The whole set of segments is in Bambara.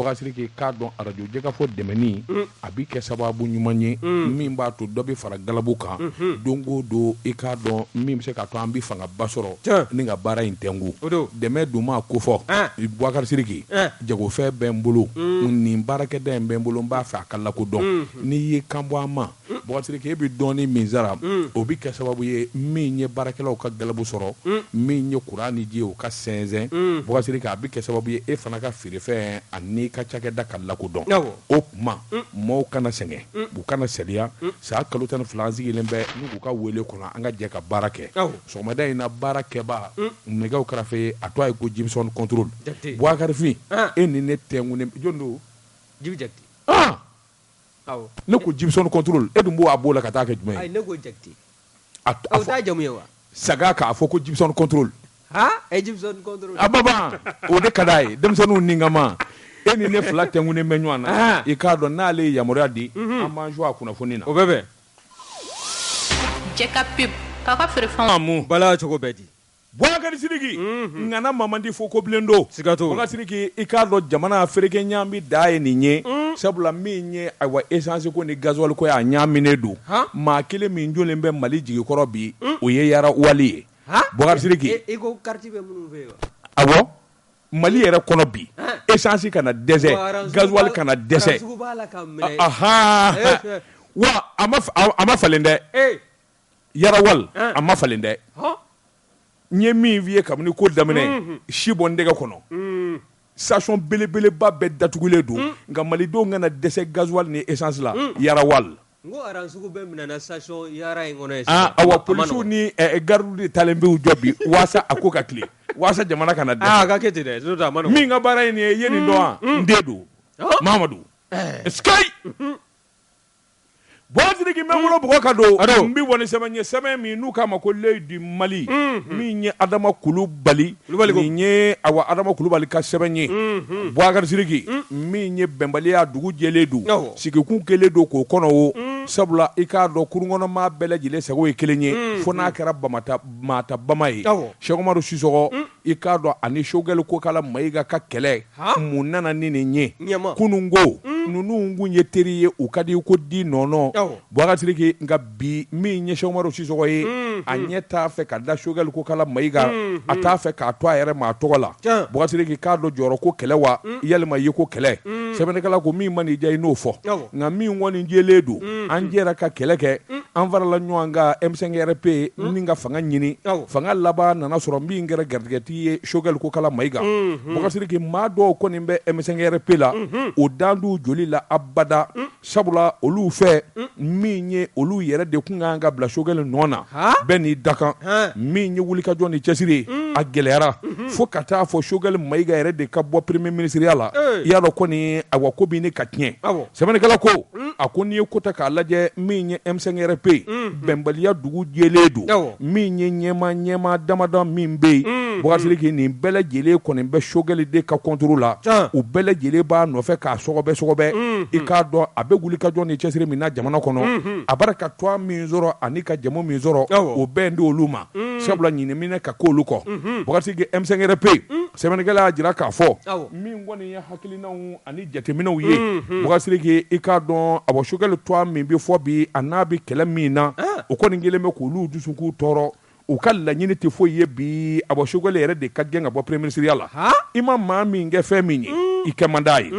Bɔgasiriki k'a dɔn radio jɛgɛfɔ dɛmɛni a bi kɛ sababu ɲuman ye min b'a to dɔ bɛ fara galabu kan don o don i k'a dɔn min bɛ se k'a to an bɛ fangaba sɔrɔ ni ka baara in tɛngu dɛmɛ dun ma ko fɔ Bɔgasiriki jagofɛn bɛ n bolo nin baarakɛda in bɛ n bolo n b'a fɛ a ka lakodɔn n'i ye kan bɔ an ma Bɔgasiriki e bɛ dɔɔni min sara o bɛ kɛ sababu ye min ye baarakɛlaw ka galabu sɔrɔ min ye kuran ni ji o ka sɛnsɛn Bɔgasiriki a bɛ kɛ sababu ye e fana ka feerefɛn ani ka cakɛda ka lakodɔn o tuma maaw kana sɛgɛn u kana sɛriya saa kalo 12 sigilen bɛ n'u k'u ka wele kɔnɔ an ka jɛ ka baara kɛ sɔgɔmada in na baara kɛba nɛgɛw kɛrɛfɛ a tɔgɔ ye ko Jimson Control Bɔkarifin e ni ne tɛnkunne jɔn don Jibi Jakite ne ko Jimson Control e dun b'o a b'o la ka taa kɛ jumɛn ye ne ko Jakite aw t'a jamu ye wa saga k'a fɔ ko Jimson Control Jimson Control baba o de ka d'a ye denmisɛnninw ni kama e ni ne fila tɛnkunnen bɛ ɲɔgɔn na i k'a dɔn n'ale ye yamaruya di an b'an jo a kunnafoni na o bɛ bɛn Jɛka pub k'a ka feerefɛnw bala cogo bɛɛ di Bɔgasiriki ngana mamandi fo ko bilen do sigato Bɔgasiriki i k'a dɔn jamana fereke ɲaami da ye nin ye sabula min ye ayiwa essence ko ni gasoil ko y'a ɲaaminen don maa kelen min jɔlen bɛ Mali jigikɔrɔ bi o ye Yara Wali ye Bɔgasiriki i ko carte bɛ minnu fɛ yen awɔ Mali yɛrɛ kɔnɔ bi essence kana dɛsɛ gasoil kana dɛsɛ wa a ma falen dɛ Yara Wali a ma falen dɛ n ye min f'i ye kabini ko daminɛ si bɔ n dɛgɛ kɔnɔ station belebeleba bɛɛ datugulen don nka malidenw kana dɛsɛ gasoil ni essence la Yara Wali n ko aran sugu bɛɛ minɛna station Yara in kɔnɔ awa polisiw ni gardiw de talen bɛ u jɔ bi waasa a ko ka tile waasa jamana kana dɛsɛ a ka kɛ ten dɛ n'o tɛ a ma nɔgɔn min ka baara ye nin ye i ye nin dɔn wa n den don Mahamadu sky Bɔgasiriki mɛ bolo bɔgɔ ka don n bɛ wɔni sɛbɛn ye sɛbɛn min n'u k'a ma ko l'œil du Mali min ye Adama Kulubali nin ye awa Adama Kulubali ka sɛbɛn ye Bɔgasiriki min ye bɛnbaliya dugu jɛlen don sigikun kɛlen don k'o kɔnɔ o sabula i k'a dɔn kurungɔnɔmaa bɛɛ lajɛlen sago ye kelen ye fo n'a kɛra Mamata Bama ye Cheikh Umaru Sisɔkɔ i k'a dɔn ani Choguel Kokala Mayiga ka kɛlɛ mun nana ni nin ye kunungo ninnu kun ye teri ye u ka di ko di nɔnɔ Bɔgasiriki nka bi min ye Cheikh Umaru Sisɔkɔ ye a ɲɛ t'a fɛ ka da Choguel Kokala Mayiga a t'a fɛ k'a to a yɛrɛ ma a tɔgɔ la Bɔgasiriki k'a dɔn jɔyɔrɔ ko kɛlɛ wa yalima i ye ko kɛlɛ sɛbɛnnikɛla ko min ma n'i diya i n'o fɔ nka min kɔni jɛlen don an jɛra ka kɛlɛ kɛ an farala ɲɔgɔn kan M5RP ni ka fanga ɲini fanga laban nana sɔrɔ min kɛra garijɛgɛtigi ye Choguel Kokala Mayiga Bɔgasiriki maa dɔw kɔni bɛ M5RP la o dan d'u joli la abada sabula olu fɛ min ye olu yɛrɛ de kun kan ka bila Choguel nɔ na bɛɛ n'i dakan min ye wulikajɔ ni cɛsiri a gɛlɛyara fo ka taa fɔ Choguel Mayiga yɛrɛ de ka bɔ premier ministeriya la i y'a dɔn kɔni awa ko bi ne ka tiɲɛ sɛbɛnnikɛla ko a ko n'i ye ko ta k'a lajɛ min ye M5RP bɛnbaliya dugu jɛlen don min ye ɲɛma damadan min bɛ yen Bɔgasiriki nin bɛɛ lajɛlen kɔni bɛ Choguel de ka contrôle la u bɛɛ lajɛlen b'a nɔfɛ k'a sɔgɔbɛ i k'a dɔn a bɛ wulikajɔ ni cɛsiri min na jamana kɔnɔ a bara ka tɔn min sɔrɔ ani ka jamu min sɔrɔ o bɛɛ di olu ma sabula ɲiniminɛ ka k'olu kɔ Bɔgasiriki M5RP sɛbɛnnikɛla y'a jira k'a fɔ min kɔni ye hakilinaw ani jateminɛw ye Bɔgasiriki i k'a dɔn a Choguel tɔn min bɛ fɔ bi a n'a bɛ kɛlɛ min na o kɔni kelen bɛ k'olu dusukun tɔɔrɔ u ka laɲini tɛ foyi ye bi a Choguel yɛrɛ de ka gɛn ka bɔ premier ministeriya la i ma maa min kɛ fɛn min ye i kɛ man d'a ye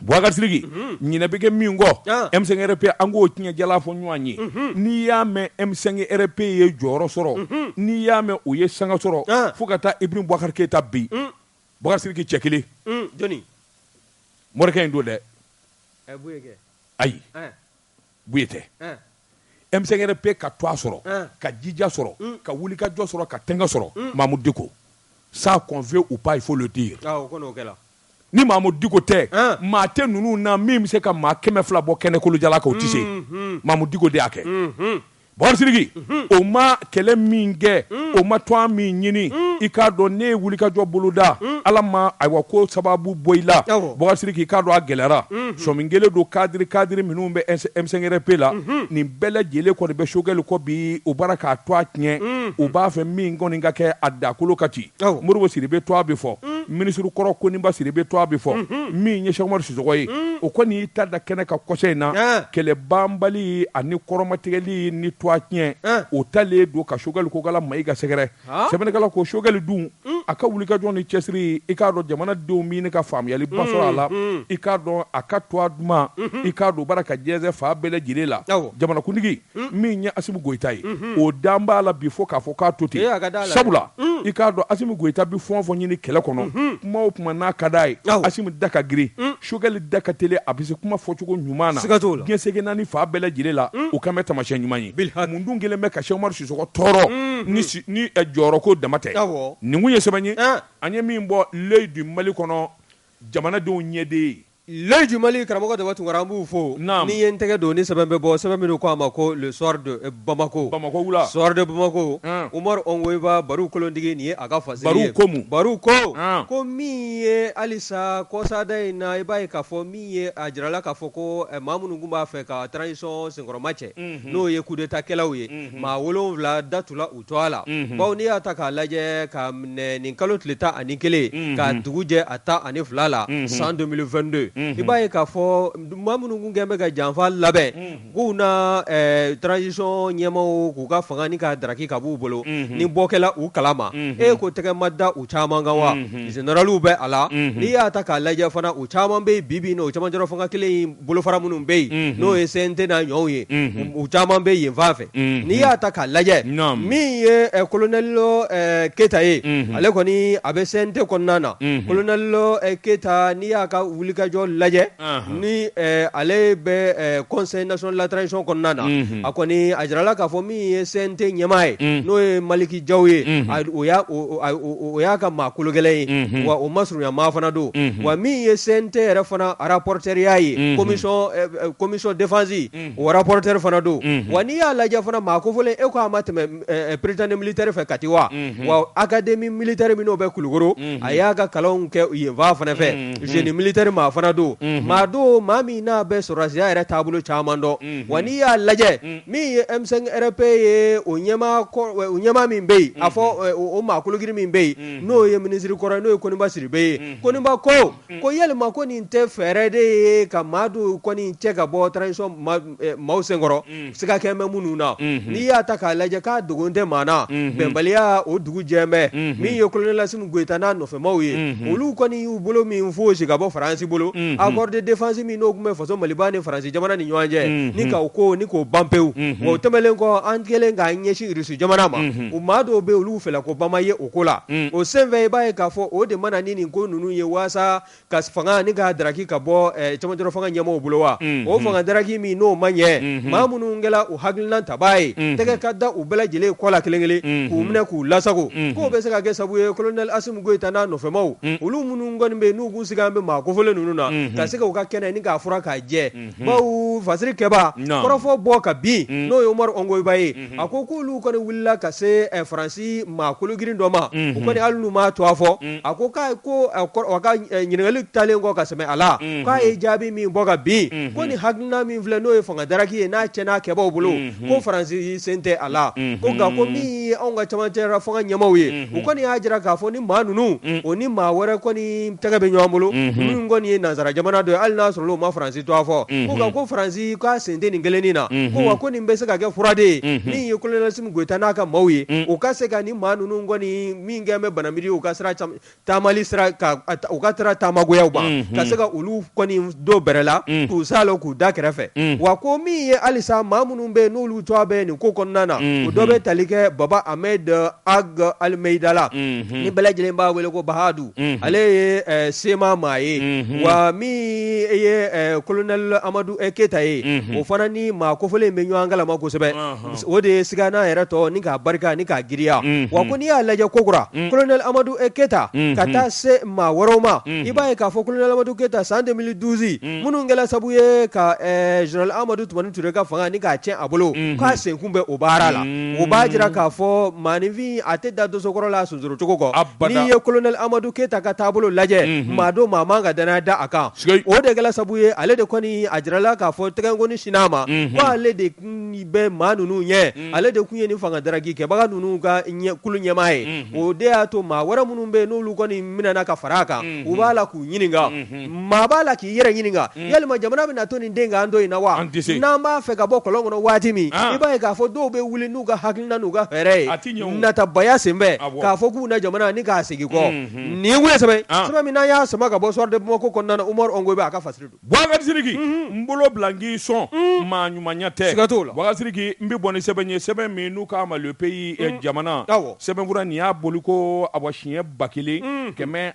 Bɔgasiriki ɲinɛ bɛ kɛ min kɔ M5RP an k'o tiɲɛ jala fɔ ɲɔgɔn ye n'i y'a mɛn M5RP ye jɔyɔrɔ sɔrɔ n'i y'a mɛn u ye sanga sɔrɔ fo ka taa Ibrahim Boubacar Keita bi Bɔgasiriki cɛ kelen jɔnni Morikɛ in don dɛ ayi Buye tɛ M5RP ka to a sɔrɔ ka jija sɔrɔ ka wulikajɔ sɔrɔ ka tɛngɛ sɔrɔ Mamadou Diko ça qu'on veut ou pas il faut le dire ni Mamadou Diko tɛ maa tɛ ninnu na min bɛ se ka maa 200 bɔ kɛnɛ kolojala kan o tɛ se Mamadou Diko de y'a kɛ Bɔgasiriki o ma kɛlɛ min kɛ o ma tɔn min ɲini i k'a dɔn ne ye wulikajɔ boloda ala ma ayiwa ko sababu bɔ i la Bɔgasiriki i k'a dɔn a gɛlɛyara sɔmin kelen don kadiri minnu bɛ M5RP la nin bɛɛ lajɛlen kɔni bɛ Choguel kɔ bi u bara k'a to a tiɲɛ u b'a fɛ min kɔni ka kɛ a dakolo ka ci Modibo Sidibe to a bɛ fɔ minisiri kɔrɔ ko ni basiri bɛ to a bɛ fɔ min ye Cheikh Umaru Sisoko ye o kɔni y'i ta da kɛnɛ ka kɔsɛ in na kɛlɛ banbali ani kɔrɔmatigɛli ni to a tiɲɛ o talen don ka Choguel ko kala Mayiga sɛgɛrɛ sɛbɛnnikɛla ko Choguel dun a ka wulikajɔ ni cɛsiri i k'a dɔn jamanadenw min ka faamuyali ba sɔrɔ a la i k'a dɔn a ka to a duman i k'a dɔn baara ka jɛnsɛ fa bɛɛ lajɛlen la jamanakuntigi min ye Asimu Goyita ye o dan b'a la bi fo k'a fɔ k'a to ten sabula i k'a dɔn Asimu Goyita bi fɛn o fɛn ɲini kɛlɛ kɔnɔ kuma o kuma n'a ka d'a ye Asimu da ka girin Choguel da ka teli a bɛ se kuma fɔcogo ɲuman na diɲɛ segin naani fa bɛɛ lajɛlen la o kan bɛ taamasiyɛn ɲuman ye mun dun kelen bɛ ka Cheikh Umaru Sisoko tɔɔrɔ ni jɔyɔrɔ ko dama tɛ nin kun ye sɛbɛn ye an ye min bɔ l'œil du Mali kɔnɔ jamanadenw ɲɛden ye l'œil du Mali karamɔgɔ Daba Tunkara an b'u fo ni ye n tɛgɛ don ni sɛbɛn bɛ bɔ sɛbɛn min ko a ma ko le soir de Bamako wula soir de Bamako Umaru Ongoyiba Baru kolondigi nin ye a ka fasiri ye Baru ko min ye halisa kɔsada in na i b'a ye k'a fɔ min ye a jirala k'a fɔ ko maa minnu tun b'a fɛ ka transition senkɔrɔma cɛ n'o ye coup d'état kɛlaw ye maa 7 datula u to a la bawo n'i y'a ta k'a lajɛ ka minɛ nin kalo tile 11 ka dugu jɛ a 12 la san 2022 i b'a ye k'a fɔ maa minnu kun kɛn bɛ ka janfa labɛn k'u na transition ɲɛmaw k'u ka fanga ni ka daraki ka b'u bolo ni bɔkɛla u kalama ko tɛgɛ ma da u caman kan wa généraliw bɛ a la n'i y'a ta k'a lajɛ fana u caman bɛ bibi na o camancɛrɔ fanga kelen in bolofara minnu bɛ yen n'o ye CNT n'a ɲɔgɔnw ye u caman bɛ yen fan fɛ n'i y'a ta k'a lajɛ min ye colonel Keita ye ale kɔni a bɛ CNT kɔnɔna na colonel Keita n'i y'a ka wulikajɔ lajɛ ni ale bɛ conseil national de la transition kɔnɔna na a kɔni a jirala k'a fɔ min ye CNT ɲɛmaa ye n'o ye Maliki Jaw ye o y'a ka maa kologɛlɛn ye wa o ma surunya maa fana don wa min ye CNT yɛrɛ fana rapporteur y'a ye commission défense o rapporteur fana don wa n'i y'a lajɛ fana maa kofɔlen e ko a ma tɛmɛ président militaire fɛ kati wa académie militaire min n'o bɛ Kulukoro a y'a ka kalanw kɛ yen fan fana fɛ génie militaire maa fana don maa min n'a bɛ sɔrɔdasiya yɛrɛ taabolo caman dɔn wa n'i y'a lajɛ min ye M5 RP ye o ɲɛmaa min bɛ yen a fɔ o maa kologiri min bɛ yen n'o ye minisiri kɔrɔ n'o ye Koniba Siribe ye Koniba ko yalima ko nin tɛ fɛɛrɛ de ye ka maa dɔw kɔni cɛ ka bɔ transition maaw senkɔrɔ siga kɛn bɛ minnu na n'i y'a ta k'a lajɛ k'a dogon tɛ maa na bɛnbaliya o dugu jɛmɛ min ye colonel Asimu Goyita n'a nɔfɛmaw ye olu kɔni y'u bolo min fosi ka bɔ Faransi bolo accord de défense min n'o tun bɛ faso Maliba ni Faransi jamana ni ɲɔgɔn cɛ ni k'o ban pewu wa o tɛmɛlen kɔ an kɛlen k'an ɲɛsin Irisi jamana ma o maa dɔw bɛ olu fɛla ko bama ye o ko la o senfɛ i b'a ye k'a fɔ o de mana ni nin ko ninnu ye waasa ka fanga ni ka daraki ka bɔ camancɛrɔ fanga ɲɛmɔgɔw bolo wa o fanga daraki min n'o ma ɲɛ maa minnu kɛla u hakilina ta b'a ye tɛgɛ ka da u bɛɛ lajɛlen kɔ la kelen kelen k'u minɛ k'u lasago k'o bɛ se ka kɛ sabu ye colonel Asimu Goyita n'a nɔfɛmaw olu minnu kɔni bɛ yen n'u k'u sigi an bɛ maa kofɔlen ninnu na ka se k'u ka kɛnɛ ni k'a fura k'a jɛ bawo fasiri kɛba kɔrɔfɔ bɔ ka bin n'o ye Umaru Ongoyiba ye a ko k'olu kɔni wulila ka se Faransi maa kologirin dɔ ma o kɔni hali n'u m'a to a fɔ a ko a ka ɲininkali talen kɔ ka sɛmɛ a la k'a ye jaabi min bɔ ka bin ko nin hakilina min filɛ n'o ye fanga daraki ye n'a cɛ n'a kɛbaw bolo ko Faransi sen tɛ a la ko nka ko min ye anw ka camancɛra fanga ɲɛmaw ye u kɔni y'a jira k'a fɔ ni maa ninnu o ni maa wɛrɛ kɔni tɛgɛ bɛ ɲɔgɔn bolo minnu kɔni ye nanzara jamana dɔ ye hali n'a sɔrɔ o ma Faransi to a fɔ ko nka ko Faransi k'a sen tɛ nin kelennin na ko wa ko nin bɛ se ka kɛ fura de ye min ye colonel Asimu Goyita n'a ka maaw ye u ka se ka ni maa ninnu kɔni min kɛn bɛ banamiri u ka sira taamali sira u ka sira taamagoyaw ban ka se ka olu kɔni dɔ bɛrɛ la k'u salo k'u da kɛrɛfɛ wa ko min ye halisa maa minnu bɛ n'olu to a bɛ nin ko kɔnɔna na o dɔ bɛ tali kɛ Baba Ahmed Ag Almeida la ni bɛɛ lajɛlen b'a wele ko Bahadu ale ye sema maa ye wa min ye colonel Amadu Keita ye o fana ni maa kofɔlen bɛ ɲɔgɔn kalama kosɛbɛ o de ye siga n'a yɛrɛ tɔ ni k'a barika ni k'a giriya wa ko n'i y'a lajɛ kokura colonel Amadu Keita ka taa se maa wɛrɛw ma i b'a ye k'a fɔ colonel Amadu Keita san 2012 minnu kɛla sabu ye ka général Amadu Tumani Ture ka fanga ni k'a tiɲɛ a bolo k'a senkun bɛ o baara la o b'a jira k'a fɔ maanifin a tɛ da dosokɔrɔ la sunzuru cogo kɔ n'i ye colonel Amadu Keita ka taabolo lajɛ maa do maa man ka danaya da a kan kan o de kɛla sabu ye ale de kɔni a jirala k'a fɔ tɛgɛnkoni sin'a ma ko ale de bɛ maa ninnu ɲɛ ale de kun ye nin fanga daraki kɛbaga ninnu ka kulu ɲɛmaa ye o de y'a to maa wɛrɛ minnu bɛ yen n'olu kɔni minɛna ka fara a kan u b'a la k'u ɲininka maa b'a la k'i yɛrɛ ɲininka yalima jamana bɛna to nin den kan to in na wa n'an b'a fɛ ka bɔ kɔlɔn kɔnɔ waati min i b'a ye k'a fɔ dɔw bɛ wuli n'u ka hakilina n'u ka hɛrɛ ye natabaya senbɛ k'a fɔ k'u na jamana ni k'a segin kɔ nin ye wuli sɛbɛn min n'an y'a sama ka bɔ soir de Bamako kɔnɔna na Umaru Ongobe a ka fasiri don Boubacar Sidiki n bolo bila n k'i sɔn maa ɲumanya tɛ siga t'o la Boubacar Sidiki n bɛ bɔ ni sɛbɛn ye sɛbɛn min n'u k'a ma le pays jamana sɛbɛnfura nin y'a boli ko a bɔ siɲɛ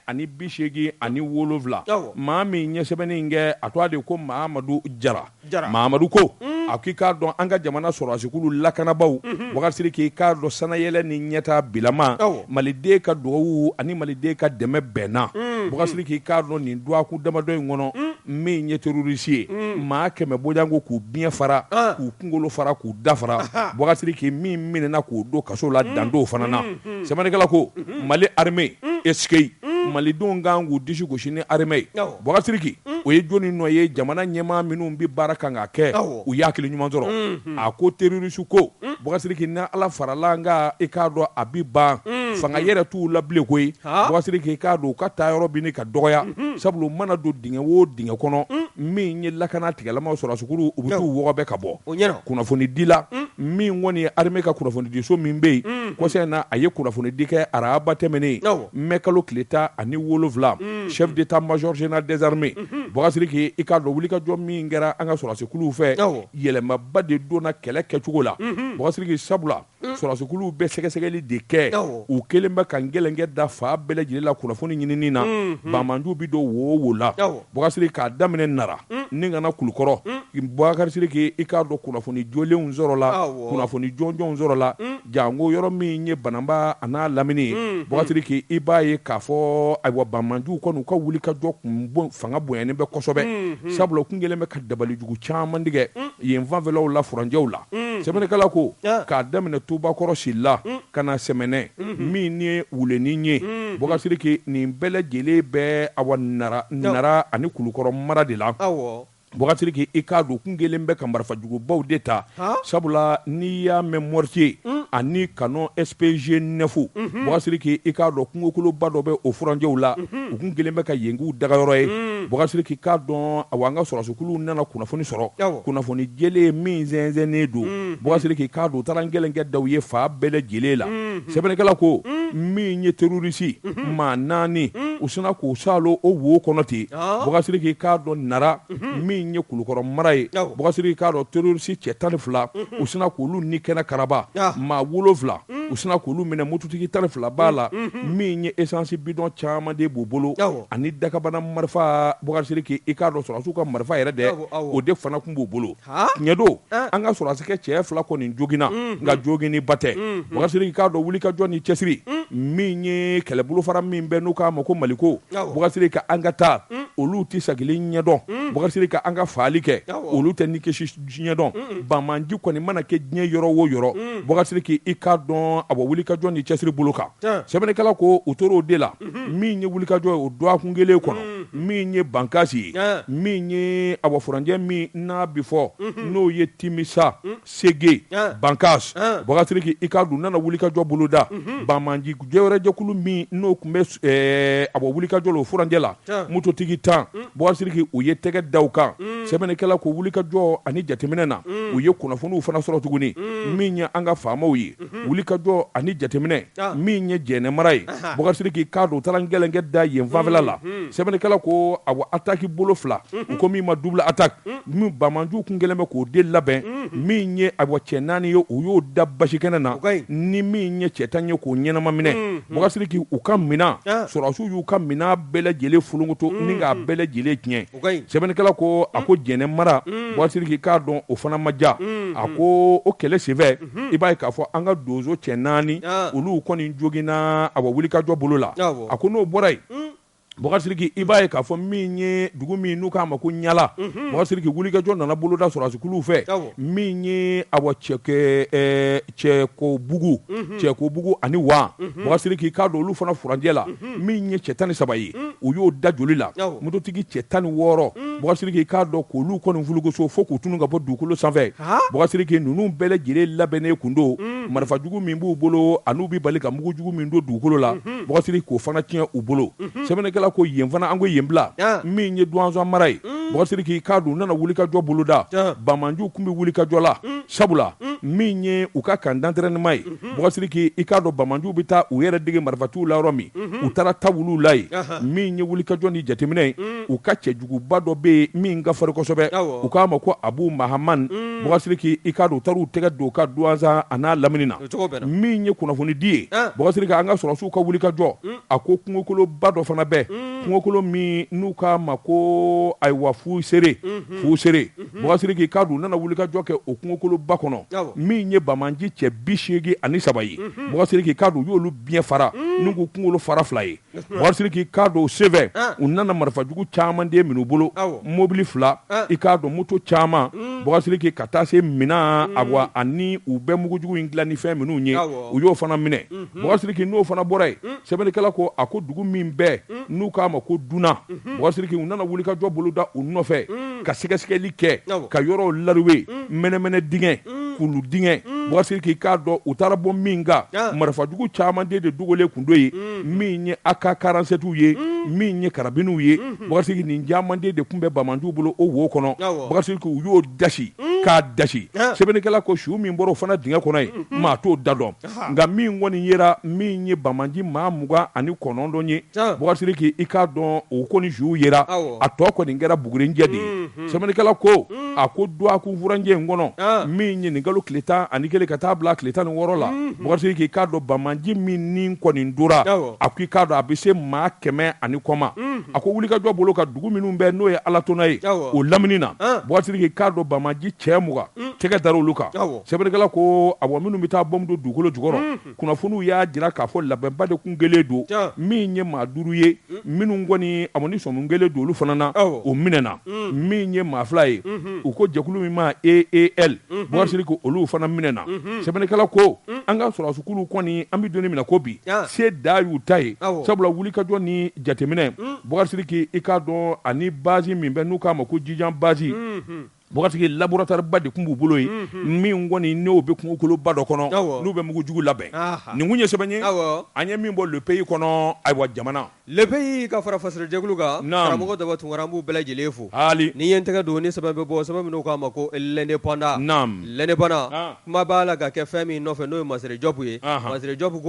1087 maa min ye sɛbɛnni in kɛ a tɔgɔ de ko Mahamadu Jara Mahamadu ko a k'i k'a dɔn an ka jamana sɔrɔdasikulu lakanabaaw Boubacar Sidiki k'a dɔn sanayɛlɛ ni ɲɛta bilama maliden ka dugawu ani maliden ka dɛmɛ bɛnna Boubacar Sidiki k'a dɔn nin duwaku damadɔ in kɔnɔ min ye terroriste ye maa 100 bɔjanko k'u biɲɛ fara k'u kunkolo fara k'u da fara Boubacar Sidiki min minɛna k'o don kaso la dandow fana na sɛbɛnnikɛla ko Mali armée eskei malidenw kan k'u disi gosi ni armée ye Boubacar Sidiki o ye jɔnni nɔ ye jamana ɲɛmaa minnu bɛ baara kan ka kɛ u y'a hakili ɲuman sɔrɔ a ko terroriste ko Boubacar Sidiki ni Ala farala an kan i k'a dɔn a bi ban fanga yɛrɛ t'u la bilen koyi Boubacar Sidiki i k'a dɔn u ka taa yɔrɔ bi ni ka dɔgɔya sabula u mana don dingɛ o dingɛ kɔnɔ min ye lakana tigɛlamaw sɔrɔdasikulu u bɛ t'u wɔgɔbɛ ka bɔ kunnafoni di la min kɔni ye armée ka kunnafoni di so min bɛ yen kɔsa in na a ye kunnafoni di kɛ araba tɛmɛnen mai kalo tile 17 chef d'état major général des armées Boubacar Sidiki i k'a dɔn wulikajɔ min kɛra an ka sɔrɔdasikuluw fɛ yɛlɛmaba de donna kɛlɛ kɛcogo la Boubacar Sidiki sabula sɔrɔdasikuluw bɛ sɛgɛsɛgɛli de kɛ u kelen bɛ ka ngɛlɛnkɛ da fa bɛɛ lajɛlen la kunnafoni ɲinini na Bamanju bi don wo wo la Boubacar Sidiki k'a daminɛ Nara ni kana Kulukɔrɔ Boubacar Sidiki i k'a dɔn kunnafoni jolenw sɔrɔ la kunnafoni jɔnjɔnw sɔrɔ la jango yɔrɔ min ye Banamba a n'a lamini ye Boubacar Sidiki i b'a ye k'a fɔ ayiwa Bamanjuw kɔni u ka wulikajɔ fanga bonyani bɛ kosɛbɛ sabula u kun kelen bɛ ka dabalijugu caman tigɛ yen fanfɛlaw la furanjɛw la sɛbɛnnikɛla ko k'a daminɛ Tubakɔrɔ Sila ka na Sɛmɛnɛ min ye Wuleni ye Boubacar Sidiki nin bɛɛ lajɛlen bɛ awa Nara ani Kulukɔrɔ mara de la Boubacar Sidiki i k'a dɔn kun kelen bɛ ka marifajugubaw de ta sabula n'i y'a mɛn Mortier ani canon SPG 9 Boubacar Sidiki i k'a dɔn kungokoloba dɔ bɛ o furanjɛw la u kun kelen bɛ ka yenguw dagayɔrɔ ye Boubacar Sidiki k'a dɔn awa an ka sɔrɔdasikuluw nana kunnafoni sɔrɔ kunnafoni jɛlen min zɛnzɛnnen don Boubacar Sidiki k'a dɔn u taara ngɛlɛnkɛ daw ye fa bɛɛ lajɛlen la sɛbɛnnikɛla ko min ye terroriste maa 4 u sina k'u salo o wo kɔnɔ ten Boubacar Sidiki k'a dɔn Nara min ye Kulukɔrɔ mara ye Boubacar Sidiki k'a dɔn terroriste cɛ 12 u sina k'olu ni kɛnɛ karaba maa 7 u sina k'olu minɛ motutigi 12 b'a la min ye essence bidon caman de b'u bolo ani dakabana marifa Boubacar Sidiki i k'a dɔn sɔrɔdasiw ka marifa yɛrɛ dɛ o de fana kun b'u bolo tiɲɛ don an ka sɔrɔdasikɛ cɛ 2 kɔni jogina nka jogini ba tɛ Boubacar Sidiki k'a dɔn wulikajɔ ni cɛsiri min ye kɛlɛbolofara min bɛ n'u k'a ma ko Maliko Boubacar Sidiki ka an ka taa olu tɛ sagili ɲɛdɔn Boubacar Sidiki ka an ka faali kɛ olu tɛ ni kisi ɲɛdɔn Bamanji kɔni mana kɛ diɲɛ yɔrɔ o yɔrɔ Boubacar Sidiki i k'a dɔn a bɔ wulikajɔ ni cɛsiri bolo kan sɛbɛnnikɛla ko u tor'o de la min ye wulikajɔ ye o dɔgɔkun kelen kɔnɔ min ye Bankasi ye min ye a bɔ furanjɛ min n'a bi fɔ n'o ye Timisa Sege Bankas Boubacar Sidiki i k'a dɔn nana wulikajɔ bolo da Bamanji jɛwɛrɛjɛkulu min n'o tun bɛ a bɔ wulikajɔ la o furanjɛ la mototigi 10 Boubacar Sidiki u ye tɛgɛ da u kan sɛbɛnnikɛla ko wulikajɔ ani jateminɛ na u ye kunnafoniw fana sɔrɔ tuguni min ye an ka faamaw ye wulikajɔ ani jateminɛ min ye jɛnɛmara ye Boubacar Sidiki k'a dɔn u taara ngɛlɛnkɛ da yen fanfɛla la sɛbɛnnikɛla ko awa attaque bolo 2 u ko min ma double attaque min Bamanjuw kun kelen bɛ k'o de labɛn min ye awa cɛ 4 ye u y'o da basi kɛnɛ na ni min ye cɛ 10 ye k'o ɲɛnama minɛ Boubacar Sidiki u ka minan sɔrɔdasiw y'u ka minan bɛɛ lajɛlen fulunkutu ni k'a bɛɛ lajɛlen tiɲɛ sɛbɛnnikɛla ko a ko jɛnɛmara Boubacar Sidiki k'a dɔn o fana ma ja a ko o kɛlɛ senfɛ i b'a ye k'a fɔ an ka donso cɛ 4 olu kɔni jogina a wa wulikajɔ bolo la a ko n'o bɔra yen Bɔgasiriki i b'a ye k'a fɔ min ye dugu min n'u k'a ma ko Ɲala Bɔgasiriki wulikajɔ nana boloda sɔrɔdasiw fɛ min ye Cɛkobugu ani Wa Bɔgasiriki k'a dɔn olu fana furanjɛ la min ye cɛ 13 ye u y'o da joli la mototigi cɛ 16 Bɔgasiriki k'a dɔn k'olu kɔni fulugoso fo k'u tunu ka bɔ dugukolo sanfɛ Bɔgasiriki ninnu bɛɛ lajɛlen labɛnnen kun don marifajugu min b'u bolo an'u bi bali ka mugujugu min don dugukolo la Bɔgasiriki k'o fana tiɲɛ u bolo sɛbɛnnikɛla ko yen fana an ko yen bila min ye Duanzɔn mara ye Bɔgasiriki k'a dun nana wulikajɔ boloda Bamanju kun bɛ wulikajɔ la sabula min ye u ka kan d'entraînement ye Bɔgasiriki i k'a dɔn Bamanju bɛ taa u yɛrɛ dege marifatigiw la yɔrɔ min u taara Tabulu la ye min ye wulikajɔ ni jateminɛ ye u ka cɛjuguba dɔ bɛ yen min ka farin kosɛbɛ u k'a ma ko Abu Mahaman Bɔgasiriki i k'a dɔn u taara u tɛgɛ don u ka Duanzɔn a n'a lamini na min ye kunnafoni di ye Bɔgasiriki an ka sɔrɔsiw ka wulikajɔ a ko kungokoloba dɔ fana bɛɛ kungokolo min n'u k'a ma ko ayiwa Fusere Bɔgasiriki k'a dun nana wulikajɔ kɛ o kungokoloba kɔnɔ min ye Bamanji cɛ 83 ye Bɔgasiriki k'a dun u y'olu biɲɛ fara n'u ko kunkolo fara 2 ye Bɔgasiriki k'a dun o senfɛ u nana marifajugu caman den min'u bolo mobili 2 i k'a dɔn moto caman Bɔgasiriki ka taa se Mina awa ani u bɛ mugujugu in dilan ni fɛn minnu ye u y'o fana minɛ Bɔgasiriki n'o fana bɔra ye sɛbɛnnikɛla ko a ko dugu min bɛɛ n'u k'a ma ko Duna Bɔgasiriki u nana wulikajɔ boloda u nɔfɛ ka sɛgɛsɛgɛli kɛ ka yɔrɔw laruwe mɛnɛmɛnɛ dingɛ kulu dingɛ Bɔgasiriki k'a dɔn u taara bɔ min kan marifajugu caman de dogolen kun do ye min ye AK-47 ye min ye karabiniw ye Bɔgasiriki nin caman de kun bɛ Bamanjuw bolo o wo kɔnɔ Bɔgasiriki u y'o dasi k'a dasi sɛbɛnnikɛla ko su min bɔra o fana dingɛ kɔnɔ ye maa t'o da dɔn nka min kɔni yera min ye Bamanji maa 29 ye Bɔgasiriki i k'a dɔn o kɔni su yera a tɔ kɔni kɛra bugurinjɛ de ye sɛbɛnnikɛla ko a ko Duwaku furanjɛ in kɔnɔ min ye nin kalo tile 11 ka taa bila tile 16 la Bɔgasiriki k'a dɔn Bamanji min ni kɔni dora a ko i k'a dɔn a bɛ se maa 100 ani kɔma a ko wulikajɔ bolo ka dugu minnu bɛ n'o ye Alatona ye o lamini na Bɔgasiriki k'a dɔn Bamanji cɛ 20 tɛgɛ dara olu kan sɛbɛnnikɛla ko awɔ minnu bɛ taa bɔmu don dugukolo jukɔrɔ kunnafoniw y'a jira k'a fɔ labɛnba de kun kɛlen don min ye maa 5 ye minnu kɔni a ni sɔmi kɛlen don olu fana na o minɛna min ye maa 2 ye u ko jɛkulu min ma AAL Bɔgasiriki olu fana minɛna sɛbɛnnikɛla ko an ka sɔrɔdasiw kɔni an bɛ donni minɛ ko bi se da y'u ta ye sabula wulikajɔ ni jateminɛ Bɔgasiriki i k'a dɔn ani base min bɛ n'u k'a ma ko Jijan base Bɔgasiriki laboratoire ba de kun b'u bolo ye min kɔni n'o bɛ kungokoloba dɔ kɔnɔ n'u bɛ mugujugu labɛn nin kun ye sɛbɛn ye an ye min bɔ le pays kɔnɔ ayiwa jamana le pays ka fara fasɛrɛjɛkulu kan karamɔgɔ Daba Tunkara an b'u bɛɛ lajɛlen fo ni ye n tɛgɛ don ni sɛbɛn bɛ bɔ sɛbɛn minnu k'a ma ko l'indépendant kuma b'a la ka kɛ fɛn min nɔfɛ n'o ye Masɛrɛ Jɔpu ye Masɛrɛ Jɔpu